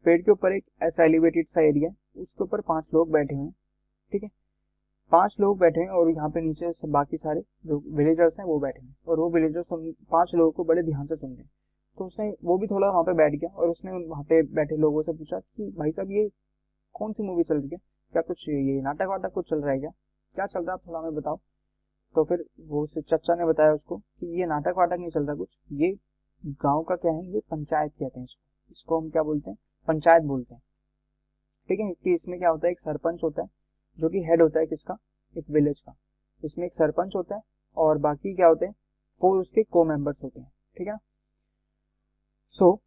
पेड़ के ऊपर एक ऐसा एलिवेटेड सा एरिया है, उसके ऊपर 5 लोग बैठे हुए हैं। ठीक है, 5 लोग बैठे हैं और यहाँ पे नीचे सब बाकी सारे जो विलेजर्स हैं वो बैठे हैं, और वो विलेजर्स 5 लोगों को बड़े ध्यान से सुन रहे हैं। तो उसने वो भी थोड़ा वहाँ पे बैठ गया और उसने वहाँ पे बैठे लोगों से पूछा कि भाई साहब ये कौन सी मूवी चल रही है, क्या कुछ ये नाटक वाटक कुछ चल रहा है क्या चल रहा है, आप थोड़ा हमें बताओ। तो फिर वो उस चचा ने बताया उसको कि ये नाटक वाटक नहीं चल रहा कुछ, ये गांव का क्या है, ये पंचायत कहते हैं इसको, इसको हम क्या बोलते हैं, पंचायत बोलते हैं। ठीक है, कि इसमें क्या होता है, एक सरपंच होता है जो कि हेड होता है किसका, एक विलेज का। इसमें एक सरपंच होता है और बाकी क्या होते हैं, 4 उसके को मेंबर्स होते हैं। ठीक है ना, सो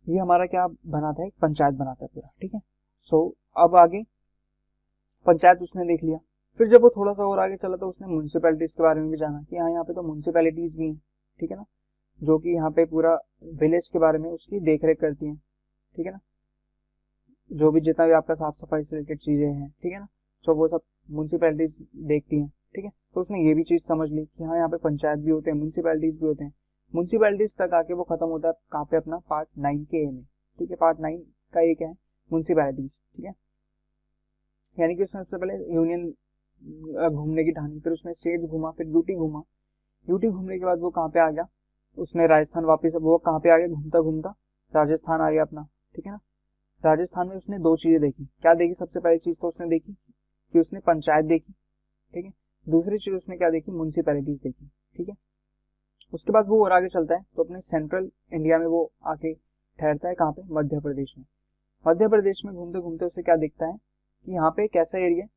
ये हमारा क्या बनाता है, एक पंचायत बनाता है पूरा। ठीक है, सो अब आगे पंचायत उसने देख लिया, फिर जब वो थोड़ा सा और आगे चला तो उसने म्यूनसिपैलिटीज के बारे में भी जाना कि हाँ यहाँ पे तो म्यूनसिपैलिटीज भी हैं। ठीक है ना, जो कि यहाँ पे पूरा विलेज के बारे में उसकी देख रेख करती हैं। ठीक है ना, जो भी जितना भी आपका साफ सफाई से रिलेटेड चीज़ें हैं। ठीक है ना, सो वो सब म्यूनसिपैलिटीज देखती हैं। ठीक है, तो उसने ये भी चीज़ समझ ली कि हाँ यहाँ पे पंचायत भी होते हैं, म्यूनसिपैलिटीज भी होते हैं। म्यूनसिपैलिटीज तक आके वो खत्म होता है कहाँ पे, अपना पार्ट 9 के ए में। ठीक है, पार्ट 9 का एक है म्यूनसिपैलिटीज। ठीक है, यानी कि उसने सबसे पहले यूनियन घूमने की ठानी, फिर उसने स्टेट्स घूमा, फिर यूटी घूमा। यूटी घूमने के बाद वो कहाँ पे आ गया, उसने राजस्थान वापस, वो कहाँ पे आ गया, घूमता घूमता राजस्थान आ गया अपना। ठीक है ना, राजस्थान में उसने 2 चीज़ें देखी। क्या देखी, सबसे पहली चीज़ तो उसने देखी कि उसने पंचायत देखी। ठीक है, दूसरी चीज़ उसने क्या देखी, म्यूनसिपैलिटीज देखी। ठीक है, उसके बाद वो और आगे चलता है तो अपने सेंट्रल इंडिया में वो आके ठहरता है, कहाँ पे, मध्य प्रदेश में। मध्य प्रदेश में घूमते घूमते उसे क्या दिखता है कि यहाँ पे कैसा एरिया है।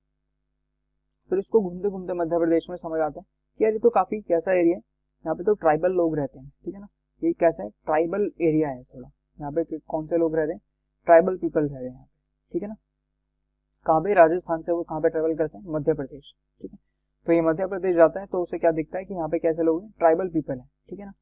फिर उसको घूमते घूमते मध्य प्रदेश में समझ आता है कि यार ये तो काफ़ी कैसा एरिया है, यहाँ पे तो ट्राइबल लोग रहते हैं। ठीक है ना, ये कैसा है, ट्राइबल एरिया है थोड़ा, यहाँ पे कौन से लोग रह रहे हैं, ट्राइबल पीपल रह रहे हैं यहाँ पे। ठीक है ना, कहाँ पे, राजस्थान से वो कहाँ पे ट्रेवल करते हैं, मध्य प्रदेश। ठीक है, तो ये मध्य प्रदेश जाता है तो उसे क्या दिखता है कि यहाँ पे कैसे लोग हैं, ट्राइबल पीपल है। ठीक है ना,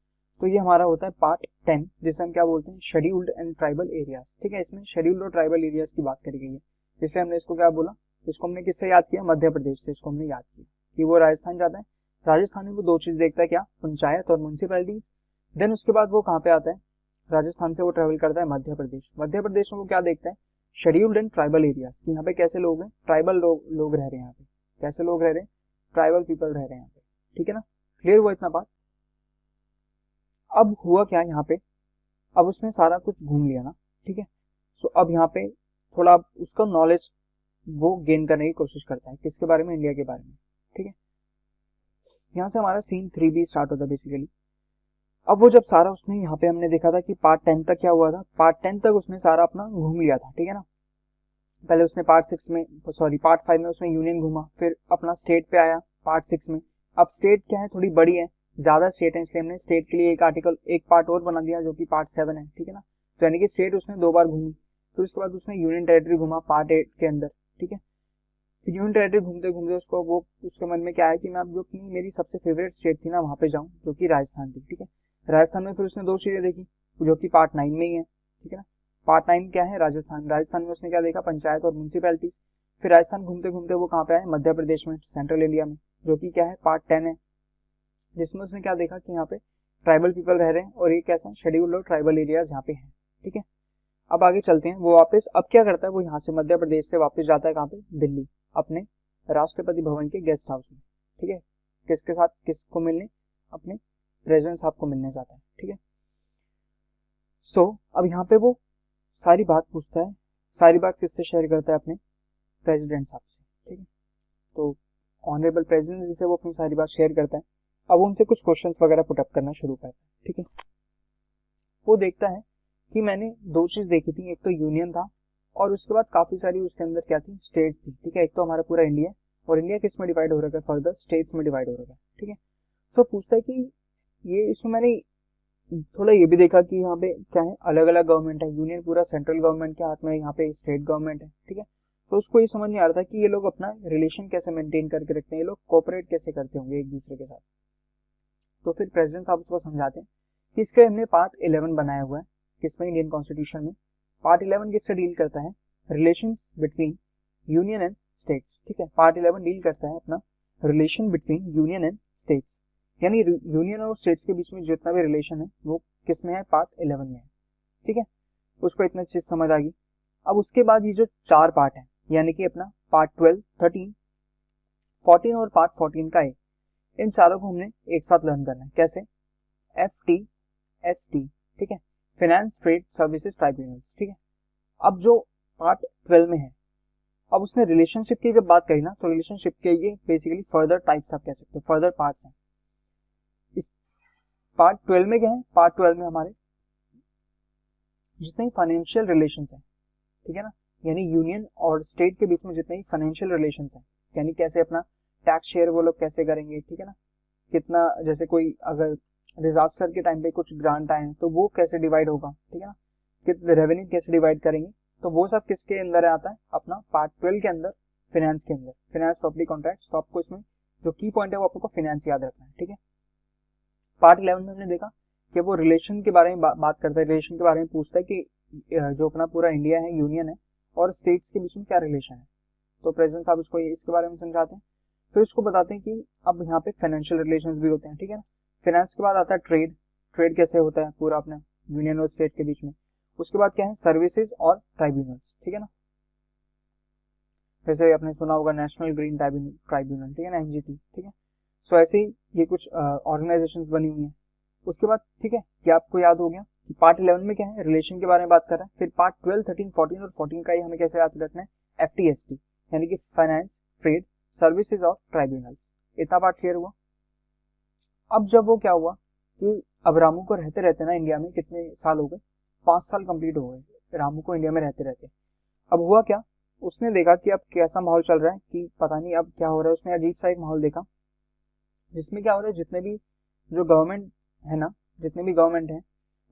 तो ये हमारा होता है पार्ट 10, जिसे हम क्या बोलते हैं, शेड्यूल्ड एंड ट्राइबल एरियाज। ठीक है, इसमें शेड्यूल्ड और ट्राइबल एरियाज की बात करी गई है, इसलिए हमने इसको क्या बोला, इसको हमने किससे याद किया, मध्य प्रदेश से इसको हमने याद किया कि वो राजस्थान जाता है। राजस्थान में वो 2 चीज़ देखता है, क्या, पंचायत और म्यूनसिपैलिटीज। देन उसके बाद वो कहाँ पे आता है, राजस्थान से वो ट्रेवल करता है मध्य प्रदेश। मध्य प्रदेश में वो क्या देखता है, शेड्यूल्ड एंड ट्राइबल एरियाज, कि यहाँ पे कैसे लोग हैं, ट्राइबल लोग रह रहे हैं यहाँ पे, कैसे लोग रह रहे हैं, ट्राइबल पीपल रह रहे हैं यहाँ पे। ठीक है ना, क्लियर हुआ इतना बात। अब हुआ क्या यहाँ पे, अब उसने सारा कुछ घूम लिया ना। ठीक है, सो अब यहाँ पे थोड़ा उसका नॉलेज वो गेन करने की कोशिश करता है, किसके बारे में, इंडिया के बारे में। ठीक है, यहाँ से हमारा सीन 3 भी स्टार्ट होता है बेसिकली। अब वो जब सारा उसने यहाँ पे हमने देखा था कि पार्ट 10 तक क्या हुआ था, पार्ट 10 तक उसने सारा अपना घूम लिया था, ठीक है ना। पहले उसने पार्ट 5 में उसने यूनियन घूमा, फिर अपना स्टेट पे आया पार्ट 6 में। अब स्टेट क्या है, थोड़ी बड़ी है, ज्यादा स्टेट है, इसलिए हमने स्टेट के लिए एक पार्ट और बना दिया जो कि पार्ट 7 है, ठीक है ना। तो यानी कि स्टेट उसने 2 बार घूमी। फिर उसके बाद उसने यूनियन टेरिटरी घूमा पार्ट 8 के अंदर, ठीक है। फिर यूनियन टेरिटरी घूमते घूमते उसके मन में क्या है कि मैं अब जो अपनी मेरी सबसे फेवरेट स्टेट थी ना वहां पे जाऊं, जो कि राजस्थान थी, ठीक है। राजस्थान में फिर उसने 2 चीजें देखी जो कि पार्ट 9 में ही है, ठीक है ना। पार्ट 9 क्या है, राजस्थान। राजस्थान में उसने क्या देखा, पंचायत और म्यूनसिपैलिटीज। फिर राजस्थान घूमते घूमते वो कहाँ पे आए, मध्य प्रदेश में, सेंट्रल इंडिया में, जो कि क्या है, पार्ट 10 है, जिसमें उसने क्या देखा कि यहाँ पे ट्राइबल पीपल रह रहे हैं और ये कैसा शेड्यूल्ड और ट्राइबल एरियाज यहाँ पे हैं, ठीक है। अब आगे चलते हैं। वो वापस अब क्या करता है, वो यहाँ से मध्य प्रदेश से वापस जाता है कहाँ पे, दिल्ली, अपने राष्ट्रपति भवन के गेस्ट हाउस में, ठीक है। किसके साथ, किसको मिलने, अपने प्रेसिडेंट साहब को मिलने जाता है, ठीक है। सो अब यहाँ पे वो सारी बात पूछता है, सारी बात किससे शेयर करता है, अपने प्रेसिडेंट साहब से, ठीक है। तो ऑनरेबल प्रेसिडेंट जी से वो अपनी सारी बात शेयर करता है। अब वो उनसे कुछ क्वेश्चंस वगैरह पुटअप करना शुरू करता है, ठीक है। वो देखता है कि मैंने 2 चीज देखी थी, एक तो यूनियन था और उसके बाद काफी सारी उसके अंदर क्या थी, स्टेट थी, ठीक है। एक तो हमारा पूरा इंडिया, और इंडिया किस में डिवाइड हो रखा है, फर्दर स्टेट्स में डिवाइड हो रखा है, ठीक है। तो पूछता है कि ये इसमें मैंने थोड़ा ये भी देखा कि यहाँ पे क्या है, अलग अलग गवर्नमेंट है, यूनियन पूरा सेंट्रल गवर्नमेंट के हाथ में, यहाँ पे स्टेट गवर्नमेंट है, ठीक है। तो उसको ये समझ नहीं आ रहा था कि ये लोग अपना रिलेशन कैसे मेंटेन करके रखते हैं, ये लोग कोऑपरेट कैसे करते होंगे एक दूसरे के साथ। तो फिर प्रेसिडेंट साहब उसको समझाते हैं कि इसके हमने पार्ट 11 बनाया हुआ है, किसमें, इंडियन कॉन्स्टिट्यूशन में। पार्ट 11 किससे डील करता है, relation between union and states, ठीक है। पार्ट 11 डील करता है अपना relation between union and states, यानी यूनियन और स्टेट्स के बीच में जितना भी रिलेशन है वो किस में है, पार्ट 11 में है, ठीक है। उसको इतना चीज समझ आ गई। अब उसके बाद ये जो 4 पार्ट है, यानी कि अपना पार्ट 12, 13, 14 और पार्ट 14 का है, इन चारों को हमने एक साथ लर्न करना है। कैसे, FTST, ठीक है, फाइनेंस ट्रेड सर्विसेज ट्राइब्यूनल, ठीक है। अब जो पार्ट 12 में है, अब उसने रिलेशनशिप की जब बात करी ना, तो रिलेशनशिप के ये बेसिकली फर्दर टाइप्स आप कह सकते हो, फर्दर पार्ट्स हैं। इस पार्ट 12 में क्या है, पार्ट 12 में हमारे जितने फाइनेंशियल रिलेशन है, ठीक है ना, यानी यूनियन और स्टेट के बीच में जितने ही फाइनेंशियल रिलेशन है, यानी कैसे अपना टैक्स शेयर वो लोग कैसे करेंगे, ठीक है ना, कितना, जैसे कोई अगर डिजास्टर के टाइम पे कुछ ग्रांट आए हैं तो वो कैसे डिवाइड होगा, ठीक है ना, कितने रेवेन्यू कैसे डिवाइड करेंगे, तो वो सब किसके अंदर आता है, अपना पार्ट 12 के अंदर, फाइनेंस के अंदर, फाइनेंस पब्लिक कॉन्ट्रैक्ट। तो आपको इसमें जो की पॉइंट है वो आपको फाइनेंस याद रखना है, ठीक है। पार्ट 11 में हमने देखा कि वो रिलेशन के बारे में बात करता है, रिलेशन के बारे में पूछता है कि जो अपना पूरा इंडिया है, यूनियन है, और स्टेट्स के बीच में क्या रिलेशन है। तो प्रेसिडेंट साहब उसको इसके बारे में समझाते हैं। फिर उसको बताते हैं कि अब यहाँ पे फाइनेंशियल रिलेशंस भी होते हैं, ठीक है ना। फाइनेंस के बाद आता है ट्रेड, ट्रेड कैसे होता है पूरा अपने यूनियन और स्टेट के बीच में। उसके बाद क्या है, सर्विसेज और ट्राइब्यूनल्स, ठीक है ना, जैसे आपने सुना होगा नेशनल ग्रीन ट्राइब्यूनल, ठीक है ना, NGT, ठीक है। सो ऐसे ही ये कुछ ऑर्गेनाइजेशंस बनी हुई हैं। उसके बाद ठीक है, ये आपको याद हो गया कि पार्ट 11 में क्या है, रिलेशन के बारे में बात कर रहा है। फिर पार्ट 12, 13, 14 और 14 का ही हमें कैसे याद रखना है, FTST, यानी कि फाइनेंस, ट्रेड, सर्विसेज और ट्राइब्यूनल। इतना पार्ट क्लियर हुआ। अब जब वो क्या हुआ कि अब रामू को रहते रहते ना इंडिया में कितने साल हो गए, 5 साल कंप्लीट हो गए रामू को इंडिया में रहते रहते। अब हुआ क्या, उसने देखा कि अब कैसा माहौल चल रहा है कि पता नहीं अब क्या हो रहा है। उसने अजीब सा एक माहौल देखा जिसमें क्या हो रहा है, जितने भी जो गवर्नमेंट है ना, जितने भी गवर्नमेंट है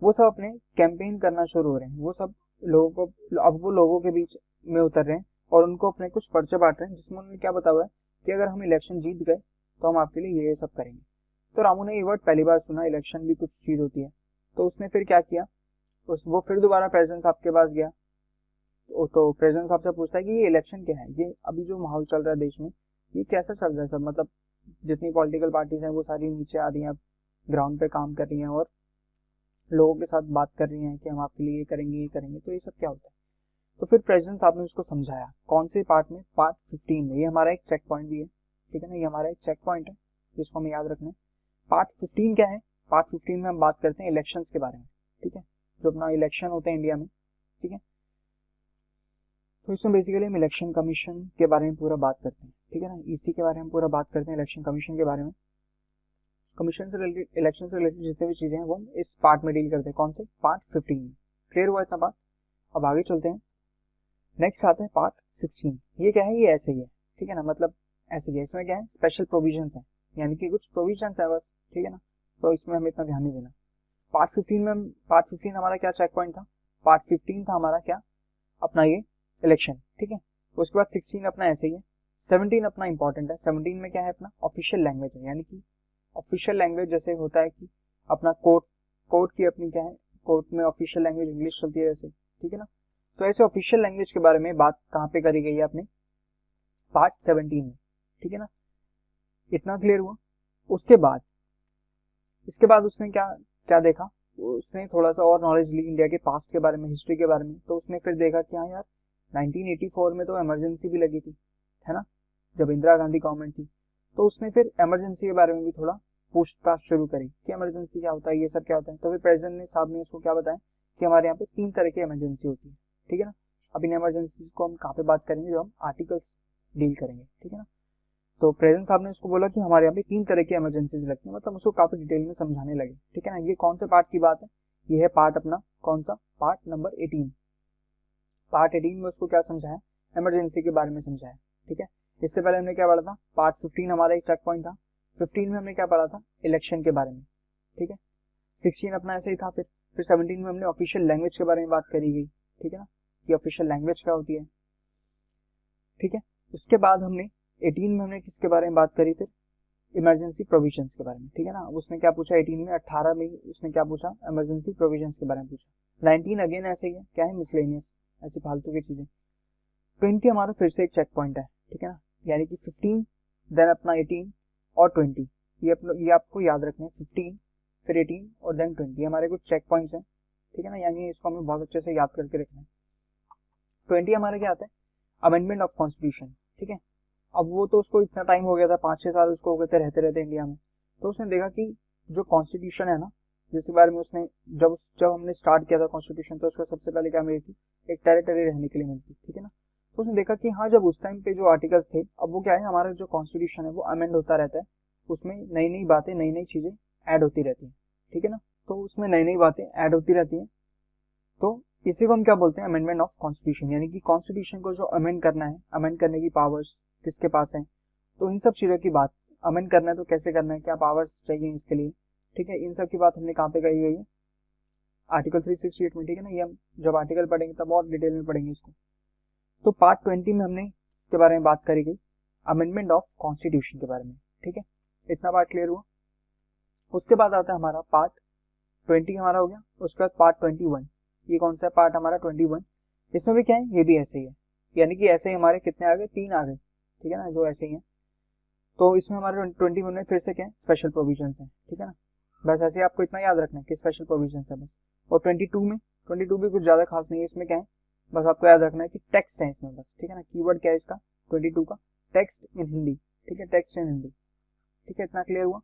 वो सब अपने कैंपेन करना शुरू हो रहे हैं। वो सब लोगों को, अब वो लोगों के बीच में उतर रहे हैं और उनको अपने कुछ पर्चे बांट रहे हैं, जिसमें उन्होंने क्या बताया है कि अगर हम इलेक्शन जीत गए तो हम आपके लिए ये सब करेंगे। तो रामू ने ये वर्ड पहली बार सुना, इलेक्शन भी कुछ चीज होती है। तो उसने फिर क्या किया, वो फिर दोबारा प्रेसिडेंट साहब के पास गया। तो प्रेसिडेंट साहब से पूछता है कि ये इलेक्शन क्या है, ये अभी जो माहौल चल रहा है देश में ये कैसा चल रहा है सब, मतलब जितनी पॉलिटिकल पार्टीज हैं वो सारी नीचे आ रही हैं, ग्राउंड पे काम कर रही हैं और लोगों के साथ बात कर रही हैं कि हम आपके लिए ये करेंगे ये करेंगे, तो ये सब क्या होता है। तो फिर प्रेसिडेंट साहब ने उसको समझाया, कौन से पार्ट में, पार्ट 15 में। ये हमारा एक चेक पॉइंट भी है, ठीक है ना, ये हमारा एक चेक पॉइंट है जिसको हमें याद रखना है। पार्ट 15 क्या है, पार्ट 15 में हम बात करते हैं इलेक्शंस के बारे में, ठीक है, जो अपना इलेक्शन होते हैं इंडिया में, ठीक है। तो इसमें बेसिकली हम इलेक्शन कमीशन के बारे में पूरा बात करते हैं, ठीक है ना, इसी के बारे में पूरा बात करते हैं, इलेक्शन कमीशन के बारे में। कमीशन से रिलेटेड, इलेक्शन से रिलेटेड जितने भी चीज़ें हैं वो हम इस पार्ट में डील करते हैं। कौन से? पार्ट 15 में। क्लियर हुआ इतना पार्ट? अब आगे चलते हैं। नेक्स्ट आता है पार्ट 16। ये क्या है? ये ऐसे ही है, ठीक है ना, मतलब ऐसे ही है। इसमें क्या है? स्पेशल प्रोविजंस हैं, यानी कि कुछ प्रोविजंस है बस, ठीक है ना, तो इसमें हमें इतना ध्यान नहीं देना। पार्ट 15 में, पार्ट 15 हमारा क्या चेक पॉइंट था? पार्ट 15 था हमारा क्या? अपना ये इलेक्शन, ठीक है। उसके बाद 16 अपना ऐसे ही है। 17 अपना इंपॉर्टेंट है। 17 में क्या है? अपना ऑफिशियल लैंग्वेज है, यानी कि ऑफिशियल लैंग्वेज जैसे होता है कि अपना कोर्ट की अपनी क्या है, कोर्ट में ऑफिशियल लैंग्वेज इंग्लिश चलती है जैसे, ठीक है ना। तो ऐसे ऑफिशियल लैंग्वेज के बारे में बात कहाँ पे करी गई है? अपने पार्ट 17 में, ठीक है ना। इतना क्लियर हुआ? उसके बाद उसने क्या क्या देखा? उसने थोड़ा सा और नॉलेज ली इंडिया के पास्ट के बारे में, हिस्ट्री के बारे में। तो उसने फिर देखा कि हाँ यार 1984 में तो इमरजेंसी भी लगी थी, है ना, जब इंदिरा गांधी गवर्नमेंट थी। तो उसने फिर इमरजेंसी के बारे में भी थोड़ा पूछताछ शुरू करी कि इमरजेंसी क्या होता है, ये सब क्या होता है। तो फिर प्रेसिडेंट ने साहब ने उसको क्या बताया कि हमारे यहाँ पे 3 तरह की इमरजेंसी होती है, ठीक है ना। अब इन इमरजेंसी को हम कहाँ पे बात करेंगे? जो हम आर्टिकल्स डील करेंगे, ठीक है ना। तो प्रेसिडेंट साहब ने उसको बोला कि हमारे यहाँ पे 3 तरह की इमरजेंसीज लगती है, मतलब उसको काफी डिटेल में समझाने लगे, ठीक है ना। ये कौन से पार्ट की बात है? ये है पार्ट अपना कौन सा? Part number 18। पार्ट 18 में उसको क्या समझाया? इमरजेंसी के बारे में समझाया, ठीक है। इससे पहले हमने क्या पढ़ा था? पार्ट 15 हमारा एक चेक पॉइंट था। 15 में हमने क्या पढ़ा था? इलेक्शन के बारे में, ठीक है। 16 अपना ऐसे ही था। फिर 17 में हमने ऑफिशियल लैंग्वेज के बारे में बात करी गई, ठीक है ना, कि ऑफिशियल लैंग्वेज क्या होती है, ठीक है। उसके बाद हमने 18 में हमने किसके बारे में बात करी? फिर इमरजेंसी प्रोविजंस के बारे में, ठीक है ना। उसने क्या पूछा 18 में? 18 में उसने क्या पूछा? इमरजेंसी प्रोविजंस के बारे में पूछा। 19 अगेन ऐसे ही है, क्या है? मिसलेनियस, ऐसी फालतू की चीजें। 20 हमारा फिर से एक चेक पॉइंट है, ठीक है ना, यानी कि 15 देन अपना 18 और 20, ये आपको याद रखना है। 15 फिर 18 और देन 20 हमारे कुछ चेक पॉइंट्स हैं, ठीक है ना, यानी इसको हमें बहुत अच्छे से याद करके रखना है। 20 हमारा क्या आता है? अमेंडमेंट ऑफ कॉन्स्टिट्यूशन, ठीक है। अब वो तो उसको इतना टाइम हो गया था, 5-6 साल उसको हो गए थे रहते रहते इंडिया में। तो उसने देखा कि जो कॉन्स्टिट्यूशन है ना, जिसके बारे में उसने जब हमने स्टार्ट किया था कॉन्स्टिट्यूशन, तो उसको सबसे पहले क्या मिली थी? एक टेरिटरी रहने के लिए मिलती, ठीक है ना। तो उसने देखा कि हाँ, जब उस टाइम पे जो आर्टिकल्स थे, अब वो क्या है, हमारा जो कॉन्स्टिट्यूशन है वो अमेंड होता रहता है, उसमें नई नई बातें, नई नई चीजें ऐड होती रहती हैं, ठीक है ना। तो उसमें नई नई बातें ऐड होती रहती हैं, तो इसी को हम क्या बोलते हैं? अमेंडमेंट ऑफ कॉन्स्टिट्यूशन, यानी कि कॉन्स्टिट्यूशन को जो अमेंड करना है, अमेंड करने की पावर्स किसके पास है, तो इन सब चीजों की बात, अमेंड करना है तो कैसे करना है, क्या पावर्स चाहिए इसके लिए, ठीक है, इन सब की बात हमने कहाँ पे कही गई है? आर्टिकल 368 में, ठीक है ना। ये हम जब आर्टिकल पढ़ेंगे तब और डिटेल में पढ़ेंगे इसको। तो पार्ट 20 में हमने इसके बारे में बात करी गई, अमेंडमेंट ऑफ कॉन्स्टिट्यूशन के बारे में, ठीक है। इतना पार्ट क्लियर हुआ? उसके बाद आता है हमारा पार्ट 20 हमारा हो गया। उसके बाद पार्ट 21, ये कौन सा पार्ट हमारा? 21। इसमें भी क्या है? ये भी ऐसे ही है, यानी कि ऐसे ही हमारे कितने आ गए? 3 आ गए, ठीक है ना, जो ऐसे ही है। तो इसमें हमारे 21 में फिर से क्या है? स्पेशल प्रोविजंस है, ठीक है ना। बस ऐसे आपको इतना याद रखना है कि स्पेशल प्रोविजंस है बस। और 22 भी कुछ ज्यादा खास नहीं है। इसमें क्या है? बस आपको याद रखना है कि टेक्स्ट है इसमें बस, ठीक है ना। कीवर्ड क्या है इसका? 22 का टेक्स्ट इन हिंदी, ठीक है, टेक्स्ट इन हिंदी, ठीक है। इतना क्लियर हुआ?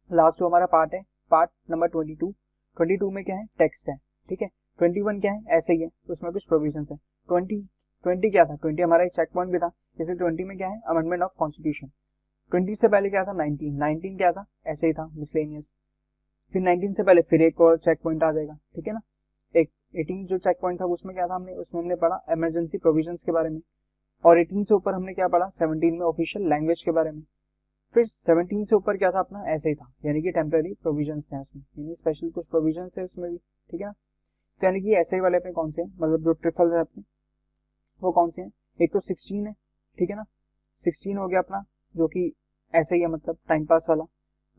लास्ट जो हमारा पार्ट है, पार्ट नंबर 22 में क्या है? टेक्स्ट है, ठीक है। 21 क्या है? ऐसे ही है, तो उसमें कुछ प्रोविजंस है। 20 क्या था? 20 हमारा एक चेक पॉइंट भी था, जैसे 20 में क्या है? Amendment of constitution. 20 से पहले क्या था? 19 क्या था? ऐसे ही था, मिसलेनियस। फिर 19 से पहले फिर एक और चेक पॉइंट आ जाएगा, ठीक है ना। एक 18 जो चेक पॉइंट था उसमें क्या था? उसमें हमने पढ़ा इमरजेंसी प्रोविजंस के बारे में। और 18 से ऊपर हमने क्या पढ़ा? 17 में ऑफिशियल लैंग्वेज के बारे में। फिर 17 से ऊपर क्या था अपना? ऐसे ही था, यानी कि टेम्पररी प्रोविजंस थे उसमें, यानी स्पेशल कुछ प्रोविजंस थे उसमें भी, ठीक है ना। तो यानी कि ऐसे ही वाले अपने कौन से हैं, मतलब जो ट्रिपल है अपने, वो कौन से हैं? एक तो 16 है, ठीक है ना, 16 हो गया अपना, जो कि ऐसे ही है, मतलब टाइम पास वाला।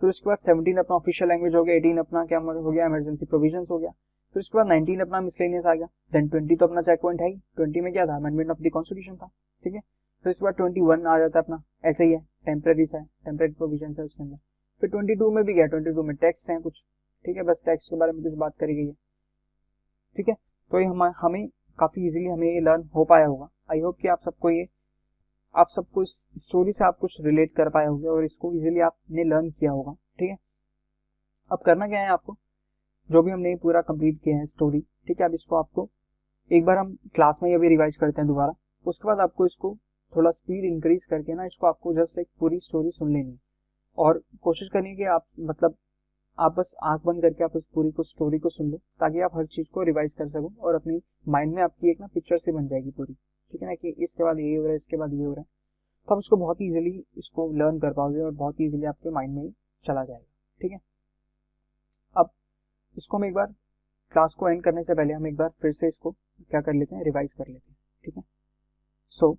फिर उसके बाद 17 अपना ऑफिशियल लैंग्वेज हो गया। 18 अपना क्या हो गया? इमरजेंसी प्रोविजंस हो गया। फिर उसके बाद 19 अपना मिसलेनियस आ गया। देन 20 तो अपना चेक पॉइंट है ही। 20 में क्या था? अमेंडमेंट ऑफ द कॉन्स्टिट्यूशन था, ठीक है। फिर उसके बाद 21 आ जाता है अपना, ऐसे ही है, टेम्पररी सा है, टेम्पररी प्रोविजन है उसके अंदर। फिर 22 में भी गया, 22 में टेक्स्ट है कुछ, ठीक है, बस टेक्स्ट के बारे में कुछ बात करी गई है, ठीक है। तो ये हमें काफी इजीली हमें ये लर्न हो पाया होगा। आई होप कि आप सबको इस स्टोरी से आप कुछ रिलेट कर पाए होंगे और इसको इजीली आपने लर्न किया होगा, ठीक है। अब करना क्या है आपको, जो भी हमने पूरा कंप्लीट किया है स्टोरी, ठीक है, अब इसको आपको एक बार हम क्लास में ये भी रिवाइज करते हैं दोबारा। उसके बाद आपको इसको थोड़ा स्पीड इंक्रीज करके ना, इसको आपको जस्ट एक पूरी स्टोरी सुन लेनी है। और कोशिश करिए कि आप मतलब आप बस आंख बंद करके आप उस पूरी को स्टोरी को सुन लो, ताकि आप हर चीज़ को रिवाइज कर सको और अपनी माइंड में आपकी एक ना पिक्चर से बन जाएगी पूरी, ठीक है ना, कि इसके बाद ये हो रहा है, इसके बाद ये हो रहा है। तो आप इसको बहुत ईजिली इसको लर्न कर पाओगे और बहुत ईजिली आपके माइंड में ही चला जाएगा, ठीक है। अब इसको हम एक बार क्लास को एंड करने से पहले हम एक बार फिर से इसको क्या कर लेते हैं, रिवाइज कर लेते हैं, ठीक है। सो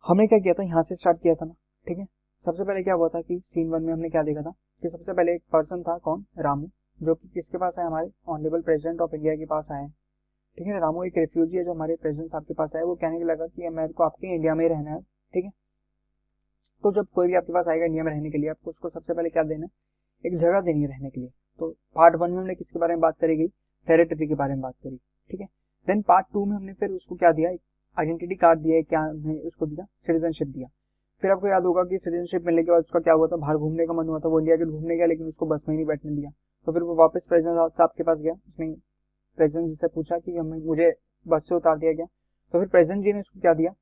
हमने क्या किया था, यहाँ से स्टार्ट किया था ना, ठीक है। सबसे पहले क्या हुआ था कि सीन 1 में हमने क्या देखा था कि सबसे पहले एक पर्सन था, कौन, रामू, जो कि किसके पास आया, हमारे ऑनरेबल प्रेसिडेंट ऑफ इंडिया के पास आया है, ठीक है। रामू एक रेफ्यूजी है जो हमारे प्रेसिडेंट साहब के पास आया। वो कहने लगा कि मेरे को आपके इंडिया में ही रहना है, ठीक है। तो जब कोई भी आपके पास आएगा इंडिया में रहने के लिए, आपको उसको सबसे पहले क्या देना है, एक जगह देनी है रहने के लिए। तो पार्ट 1 में हमने किसके बारे में बात करी गई, टेरिटरी के बारे में बात करी, ठीक है। देन पार्ट 2 में हमने फिर उसको क्या दिया, आइडेंटिटी कार्ड दिया, क्या हमने उसको दिया, सिटीजनशिप दिया। फिर आपको याद होगा कि सिटीजनशिप मिलने के बाद उसका क्या हुआ था, बाहर घूमने का मन हुआ था, वो इंडिया के घूमने गया, लेकिन उसको बस में नहीं बैठने दिया। तो फिर वो वापस प्रेसिडेंट साहब के पास गया, उसने प्रेसिडेंट जी से पूछा कि मुझे बस से उतार दिया गया। तो फिर प्रेसिडेंट जी ने उसको क्या दिया,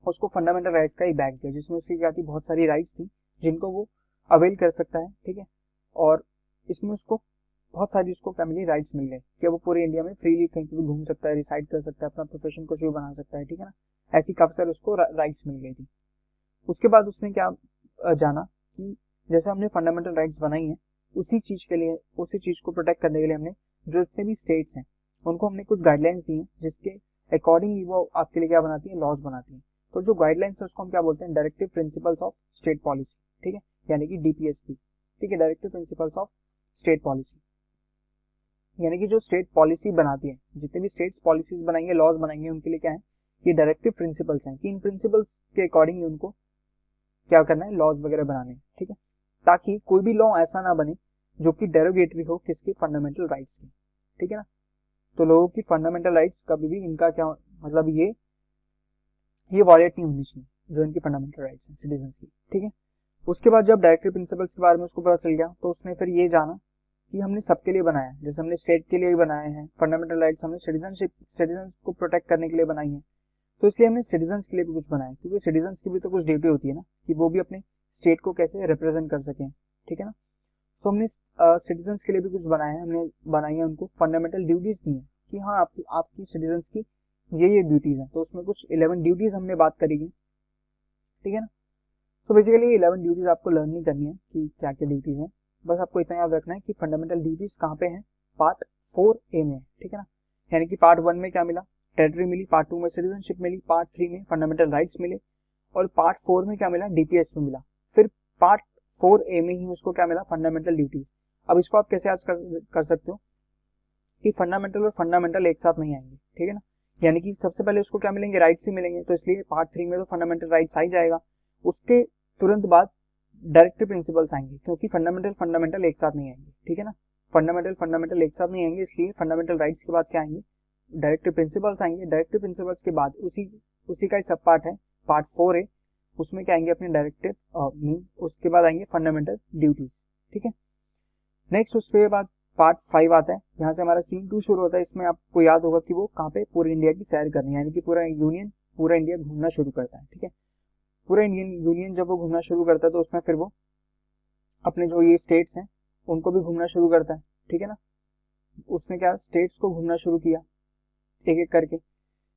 उसको फंडामेंटल राइट्स का एक बैग दिया, जिसमें उसकी क्या थी, बहुत सारी राइट्स थी जिनको वो अवेल कर सकता है, ठीक है। और इसमें उसको बहुत सारी उसको फैमिली राइट्स मिल गए कि वो पूरे इंडिया में फ्रीली कहीं पे भी घूम सकता है, रिसाइड कर सकता है, अपना प्रोफेशन कुछ भी बना सकता है, ठीक है ना। ऐसी काफी सारी उसको राइट्स मिल गई थी। उसके बाद उसने क्या जाना कि जैसे हमने फंडामेंटल राइट्स बनाई हैं, उसी चीज के लिए, उसी चीज को प्रोटेक्ट करने के लिए हमने जो जितने भी स्टेट्स हैं उनको हमने कुछ गाइडलाइंस दी हैं, जिसके अकॉर्डिंगली वो आपके लिए क्या बनाती है, लॉज बनाती हैं। तो जो गाइडलाइंस है उसको हम क्या बोलते हैं, directive principles of state policy, ठीक है, यानी कि डीपीएसपी, ठीक है, directive principles of state policy. यानी कि जो स्टेट पॉलिसी बनाती है, जितने भी स्टेट्स पॉलिसीज बनाएंगे, लॉज बनाएंगे, उनके लिए क्या है, ये डायरेक्टिव प्रिंसिपल्स हैं कि इन प्रिंसिपल्स के अकॉर्डिंग उनको क्या करना है, लॉज वगैरह बनाने, ठीक है, ताकि कोई भी लॉ ऐसा ना बने जो कि डेरोगेटरी हो किसकी, फंडामेंटल राइट्स की, ठीक है ना। तो लोगों की फंडामेंटल राइट्स कभी भी इनका क्या मतलब ये वॉयलेट नहीं होनी चाहिए, जो इनकी फंडामेंटल राइट्स हैं सिटीजन की, ठीक है। उसके बाद जब डायरेक्टिव प्रिंसिपल्स के बारे में उसको पता चल गया, तो उसने फिर ये जाना कि हमने सबके लिए बनाया है, जैसे हमने स्टेट के लिए भी बनाए हैं फंडामेंटल राइट्स, हमने सिटीजन को प्रोटेक्ट करने के लिए बनाई है, तो इसलिए हमने सिटीजन के लिए भी कुछ बनाया, क्योंकि सिटीजन की भी तो कुछ ड्यूटी होती है ना, कि वो भी अपने स्टेट को कैसे रिप्रेजेंट कर सकें, ठीक है ना। तो हमने सिटीजन के लिए भी कुछ बनाया है, हमने बनाई है उनको फंडामेंटल ड्यूटीज दी है कि हाँ आपकी सिटीजन की ये ड्यूटीज हैं। तो उसमें कुछ 11 ड्यूटीज हमने बात करी है, ठीक है ना। तो बेसिकली 11 ड्यूटीज आपको लर्न नहीं करनी है कि क्या क्या ड्यूटीज हैं, बस आपको इतना याद रखना है कि फंडामेंटल ड्यूटीज कहाँ पे हैं, पार्ट 4A में, ठीक है ना। यानी कि पार्ट 1 में क्या मिला, टेरिटरी मिली, पार्ट 2 में सिटीजनशिप मिली, पार्ट 3 में फंडामेंटल राइट्स मिले, और पार्ट 4 में क्या मिला, डीपीएस में मिला। फिर पार्ट 4A में ही उसको क्या मिला, फंडामेंटल ड्यूटीज। अब इसको आप कैसे याद कर सकते हो कि फंडामेंटल और फंडामेंटल एक साथ नहीं आएंगे, ठीक है ना। यानी कि सबसे पहले उसको क्या मिलेंगे, राइट्स ही मिलेंगे, तो इसलिए पार्ट 3 में तो फंडामेंटल राइट्स आ ही जाएगा। उसके तुरंत बाद डायरेक्टिव प्रिंसिपल्स आएंगे, क्योंकि फंडामेंटल एक साथ नहीं आएंगे, ठीक है ना। फंडामेंटल एक साथ नहीं आएंगे, इसलिए फंडामेंटल राइट्स के बाद क्या आएंगे, डायरेक्टिव प्रिंसिपल्स आएंगे। डायरेक्टिव प्रिंसिपल्स के बाद उसी का ही सब पार्ट है पार्ट 4A, उसमें क्या आएंगे अपने डायरेक्टिव मीन, उसके बाद आएंगे फंडामेंटल ड्यूटीज, ठीक है। नेक्स्ट उसके बाद पार्ट 5 आता है, यहाँ से हमारा सीन 2 शुरू होता है। इसमें आपको याद होगा कि वो कहाँ पे, पूरे इंडिया की सैर करनी है, यानी कि पूरा इंडिया घूमना शुरू करता है, ठीक है। पूरा इंडियन यूनियन जब वो घूमना शुरू करता है, तो उसमें फिर वो अपने जो ये स्टेट्स हैं उनको भी घूमना शुरू करता है, ठीक है ना। उसने क्या, स्टेट्स को घूमना शुरू किया एक एक करके,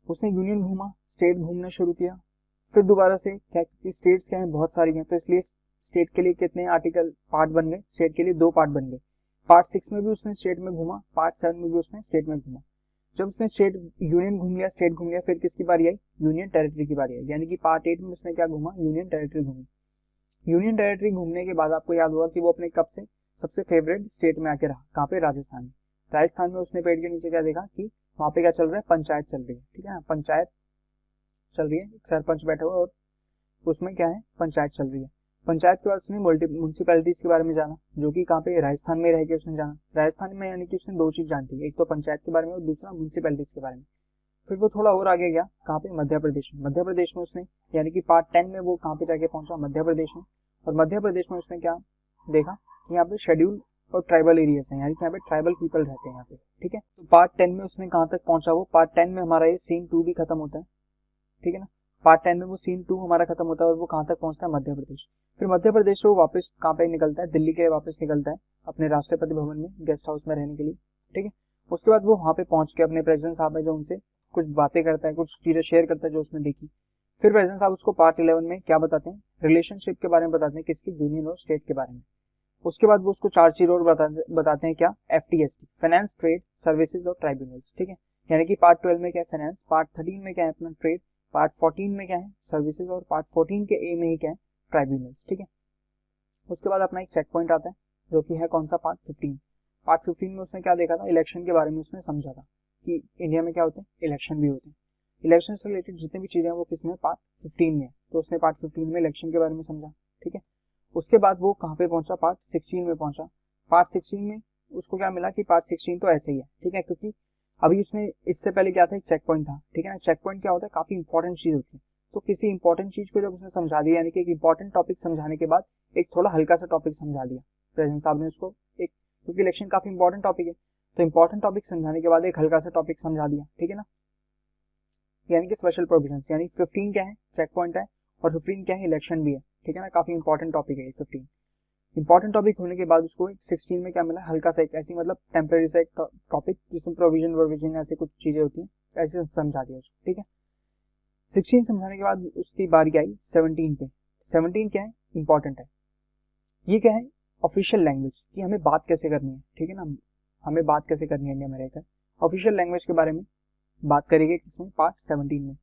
उसने यूनियन घूमा, स्टेट घूमना शुरू किया, फिर दोबारा से क्या, स्टेट्स क्या है, बहुत सारी हैं, तो इसलिए स्टेट के लिए कितने आर्टिकल पार्ट बन गए, स्टेट के लिए 2 पार्ट बन गए। पार्ट 6 में भी उसने स्टेट में घूमा, पार्ट 7 में भी उसने स्टेट में घूमा। जब उसने स्टेट यूनियन घूम लिया, स्टेट घूम लिया, फिर किसकी बारी आई, यूनियन टेरिटरी की बारी आई। यानी कि पार्ट 8 में उसने क्या घूमा, यूनियन टेरिटरी घूमी। यूनियन टेरिटरी घूमने के बाद आपको याद होगा कि वो अपने कब से सबसे फेवरेट स्टेट में आके रहा, कहाँ पे, राजस्थान में। राजस्थान में उसने पेड़ के नीचे क्या देखा कि वहाँ पे क्या चल रहा है, पंचायत चल रही है, ठीक है ना, पंचायत चल रही है, सरपंच बैठा हुआ और उसमें क्या है, पंचायत चल रही है। पंचायत के बाद उसने म्यूनसिपैलिटीज के बारे में जाना, जो कि कहाँ पे, राजस्थान में रह के उसने जाना। राजस्थान में यानी कि उसने 2 चीज जानती है, एक तो पंचायत के बारे में और दूसरा म्यूनसिपैलिटीज के बारे में। फिर वो थोड़ा और आगे गया, कहाँ पे, मध्य प्रदेश में। मध्य प्रदेश में उसने यानी कि पार्ट 10 में वो कहाँ पे जाके पहुंचा, मध्य प्रदेश में। और मध्य प्रदेश में उसने क्या देखा कि यहाँ पे शेड्यूल और ट्राइबल एरियाज हैं, यानी कि यहाँ पे ट्राइबल पीपल रहते हैं यहाँ पे, ठीक है। तो पार्ट 10 में उसने कहाँ तक पहुंचा, वो पार्ट 10 में हमारा ये सीन 2 भी खत्म होता है, ठीक है ना। पार्ट 10 में वो सीन 2 हमारा खत्म होता है और वो कहाँ तक पहुंचता है, मध्य प्रदेश। फिर मध्य प्रदेश से वो वापस कहाँ पे निकलता है, दिल्ली के लिए वापस निकलता है अपने राष्ट्रपति भवन में गेस्ट हाउस में रहने के लिए, ठीक है। उसके बाद वो वहाँ पे पहुंच के अपने प्रेसिडेंट साहब है जो उनसे कुछ बातें करता है, कुछ चीजें शेयर करता है जो उसने देखी। फिर प्रेसिडेंट साहब उसको पार्ट 11 में क्या बताते हैं, रिलेशनशिप के बारे में बताते हैं, किसकी, यूनियन और स्टेट के बारे में। उसके बाद वो उसको 4 चीज और बताते हैं, क्या, FTST, फाइनेंस, ट्रेड, सर्विसेज और ट्राइब्यूनल्स, ठीक है। यानी कि पार्ट 12 में क्या है फाइनेंस, पार्ट 13 में क्या है अपना ट्रेड, पार्ट 14 में क्या है सर्विसेज और पार्ट 14 के ए में ही क्या है ट्राइब्यूनल्स, ठीक है। उसके बाद अपना एक चेक पॉइंट आता है जो कि है कौन सा, पार्ट 15। पार्ट 15 में उसने क्या देखा था, इलेक्शन के बारे में उसने समझा था कि इंडिया में क्या होते हैं, इलेक्शन भी होते हैं। इलेक्शन से रिलेटेड जितनी भी चीजें हैं वो किसमें, पार्ट 15 में। तो उसने पार्ट 15 में इलेक्शन के बारे में समझा, ठीक है। उसके बाद वो कहाँ पे पहुंचा, पार्ट 16 में पहुंचा। पार्ट 16 में उसको क्या मिला कि पार्ट 16 तो ऐसे ही है, ठीक है, क्योंकि अभी उसने इससे पहले क्या था, एक चेक पॉइंट था, ठीक है ना। चेक पॉइंट क्या होता है, काफी इंपॉर्टेंट चीज होती है। तो किसी इंपॉर्टेंट चीज को जब उसने समझा दिया, यानी कि एक इंपॉर्टेंट टॉपिक समझाने के बाद एक थोड़ा हल्का सा टॉपिक समझा दिया प्रेसिडेंट साहब ने उसको, एक, क्योंकि इलेक्शन काफी इंपॉर्टेंट टॉपिक है, तो इंपॉर्टेंट टॉपिक समझाने के बाद एक हल्का सा टॉपिक समझा दिया, ठीक है ना। यानी कि स्पेशल प्रोविजन, यानी 15 क्या है, चेक पॉइंट है, और 15 क्या है, इलेक्शन भी है, ठीक है ना। काफी इंपॉर्टेंट टॉपिक है 15। इंपॉर्टेंट टॉपिक होने के बाद उसको 16 में क्या मिला, हल्का सा एक ऐसी मतलब टेम्पररी सा एक टॉपिक जिसमें प्रोविजन ऐसे कुछ चीजें होती हैं, ऐसे समझा दिया उसको, ठीक है। 16 समझाने के बाद उसकी बारी आई 17 पे। 17 क्या है, इंपॉर्टेंट है। ये क्या है, ऑफिशियल लैंग्वेज, कि हमें बात कैसे करनी है, ठीक है ना, हमें बात कैसे करनी है इंडिया में रहकर। ऑफिशियल लैंग्वेज के बारे में बात करेंगे किसमें, पार्ट 17 में।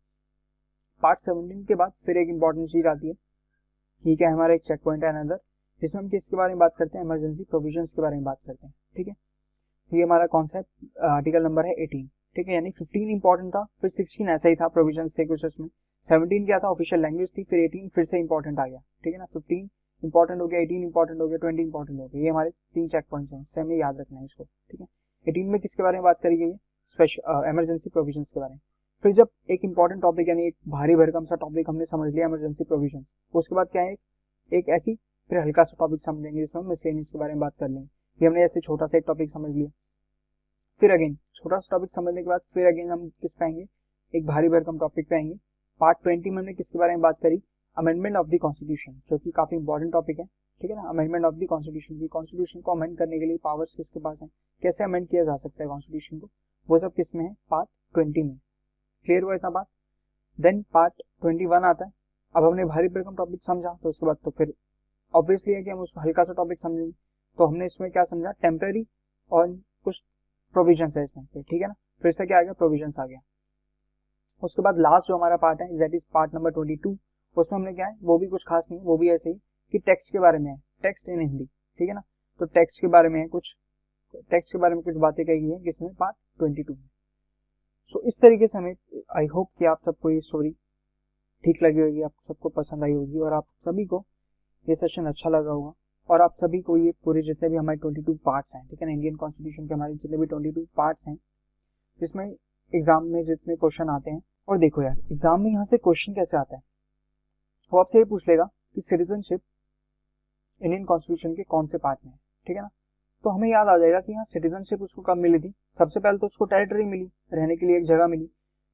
पार्ट 17 के बाद फिर एक इंपॉर्टेंट चीज आती है, ठीक है, हमारा एक चेक पॉइंट है अनदर, जिसमें हम किसके बारे में बात करते हैं, इमरजेंसी प्रोविजंस के बारे में बात करते हैं, ठीक है। ये हमारा कौन सा है, आर्टिकल नंबर है 18, ठीक है। यानी 15 इंपॉर्टेंट था, फिर 16 ऐसा ही था, प्रोविजंस थे कुछ उसमें। 17 क्या था, ऑफिशियल लैंग्वेज थी, फिर 18 फिर से इंपॉर्टेंट आ गया, ठीक है ना। 15 इंपॉर्टेंट हो गया, 18 इंपॉर्टेंट हो गया, 20 इंपॉर्टेंट हो गया। ये हमारे 3 चेक पॉइंट्स हैं, इससे हमें याद रखना है इसको, ठीक है। 18 में किसके बारे में बात करी गई है, स्पेशल इमरजेंसी प्रोविजंस के बारे में। फिर जब एक इंपॉर्टेंट टॉपिक यानी एक भारी भरकम सा टॉपिक हमने समझ लिया इमरजेंसी प्रोविजन, उसके बाद क्या है, एक ऐसी फिर हल्का सा टॉपिक समझेंगे जिसमें हम मिसलेनियस के बारे में बात कर लेंगे। ये हमने ऐसे छोटा सा एक टॉपिक समझ लिया। फिर अगेन छोटा सा टॉपिक समझने के बाद फिर अगेन हम किस पे आएंगे, एक भारी भरकम टॉपिक पे आएंगे। पार्ट 20 में हमने किसके बारे में बात करी, अमेंडमेंट ऑफ द कॉन्स्टिट्यूशन, जो कि काफी इंपॉर्टेंट टॉपिक है, ठीक है ना। अमेंडमेंट ऑफ द कॉन्स्टिट्यूशन, की कॉन्स्टिट्यूशन को अमेंड करने के लिए पावर्स किसके पास है, कैसे अमेंड किया जा सकता है कॉन्स्टिट्यूशन को, वो सब किसमें है, पार्ट 20 में। क्लियर हुआ इतना बात। देन पार्ट 21 आता है। अब हमने भारी भरकम टॉपिक समझा, तो उसके बाद तो फिर ऑब्वियसली है कि हम उसको हल्का सा टॉपिक समझेंगे। तो हमने इसमें क्या समझा, टेम्पररी और कुछ प्रोविजंस है इसमें, ठीक है ना। फिर से क्या आ गया, प्रोविजंस आ गया। उसके बाद लास्ट जो हमारा पार्ट है दैट इज पार्ट नंबर 22। उसमें हमने क्या है, वो भी कुछ खास नहीं है, वो भी ऐसे ही कि टेक्स्ट के बारे में है, टेक्स्ट इन हिंदी, ठीक है ना। तो टेक्स्ट के बारे में है, कुछ टेक्स्ट के बारे में कुछ बातें कही गई है किसमें, पार्ट 22 में। सो इस तरीके से हमें, आई होप कि आप सबको ये स्टोरी ठीक लगी होगी, आप सबको पसंद आई होगी, और आप सभी को ये सेशन अच्छा लगा होगा, और आप सभी को ये पूरे जितने भी हमारे 22 पार्ट्स हैं, ठीक है ना, इंडियन कॉन्स्टिट्यूशन के हमारे जितने भी 22 पार्ट्स हैं, जिसमें एग्जाम में जितने क्वेश्चन आते हैं। और देखो यार, एग्जाम में यहाँ से क्वेश्चन कैसे आता है, वो आपसे ये पूछ लेगा कि सिटीजनशिप इंडियन कॉन्स्टिट्यूशन के कौन से पार्ट में है, ठीक है ना। तो हमें याद आ जाएगा कि यहाँ सिटीजनशिप उसको कब मिली थी। सबसे पहले तो उसको टेरिटरी मिली, रहने के लिए एक जगह मिली।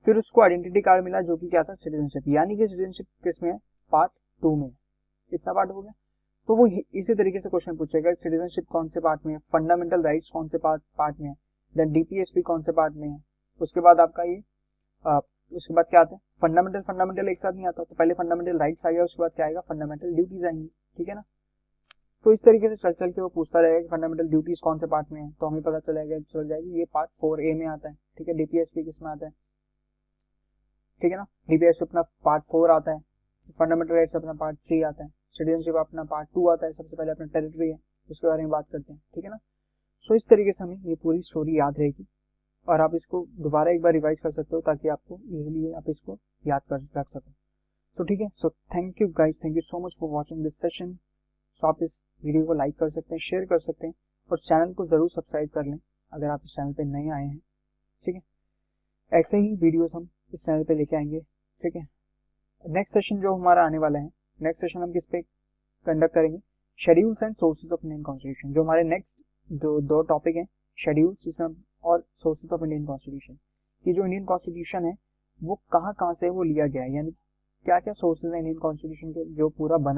फिर उसको आइडेंटिटी कार्ड मिला जो कि क्या था, सिटीजनशिप, यानी कि सिटीजनशिप किसमें है, पार्ट 2 में। इतना पार्ट हो गया। तो वो इसी तरीके से क्वेश्चन पूछेगा, सिटीजनशिप कौन से पार्ट में है, फंडामेंटल राइट्स कौन से पार्ट में है, देन डीपीएसपी कौन से पार्ट में है। उसके बाद आपका ये उसके बाद क्या आता है, फंडामेंटल एक साथ नहीं आता, तो पहले फंडामेंटल राइट्स आ गया, उसके बाद क्या आएगा, फंडामेंटल ड्यूटीज आएंगी, ठीक है ना। तो इस तरीके से चल चल के वो पूछता रहेगा कि फंडामेंटल ड्यूटीज कौन से पार्ट में है, तो हमें पता चल जाएगी ये पार्ट 4A में आता है, ठीक है। डीपीएसपी किसमें आता है, ठीक है ना, डीपीएसपी अपना पार्ट 4 आता है, फंडामेंटल राइट्स अपना पार्ट 3 आता है, सिटीजनशिप अपना पार्ट 2 आता है। सबसे पहले अपना टेरिटरी है, उसके बारे में बात करते हैं, ठीक है ना। सो इस तरीके से हमें ये पूरी स्टोरी याद रहेगी, और आप इसको दोबारा एक बार रिवाइज कर सकते हो ताकि आपको इजीली आप इसको याद कर रख सको। तो ठीक है, so thank you guys, thank you so much for watching this session. So आप इस वीडियो को लाइक कर सकते हैं, शेयर कर सकते हैं, और चैनल को जरूर सब्सक्राइब कर लें अगर आप इस चैनल पे नए आए हैं, ठीक है। ऐसे ही वीडियोस हम इस चैनल पे लेके आएंगे, ठीक है। नेक्स्ट सेशन जो हमारा आने वाला है, नेक्स्ट सेशन हम किस पे कंडक्ट करेंगे, schedules and sources of Indian constitution. जो हमारे नेक्स्ट दो टॉपिक हैं, शेड्यूल्स जिसमें हम, और सोर्सेज ऑफ इंडियन कॉन्स्टिट्यूशन, कि जो इंडियन कॉन्स्टिट्यूशन है वो कहाँ से वो लिया गया है, यानी क्या क्या सोर्सेज हैं इंडियन कॉन्स्टिट्यूशन के जो पूरा बना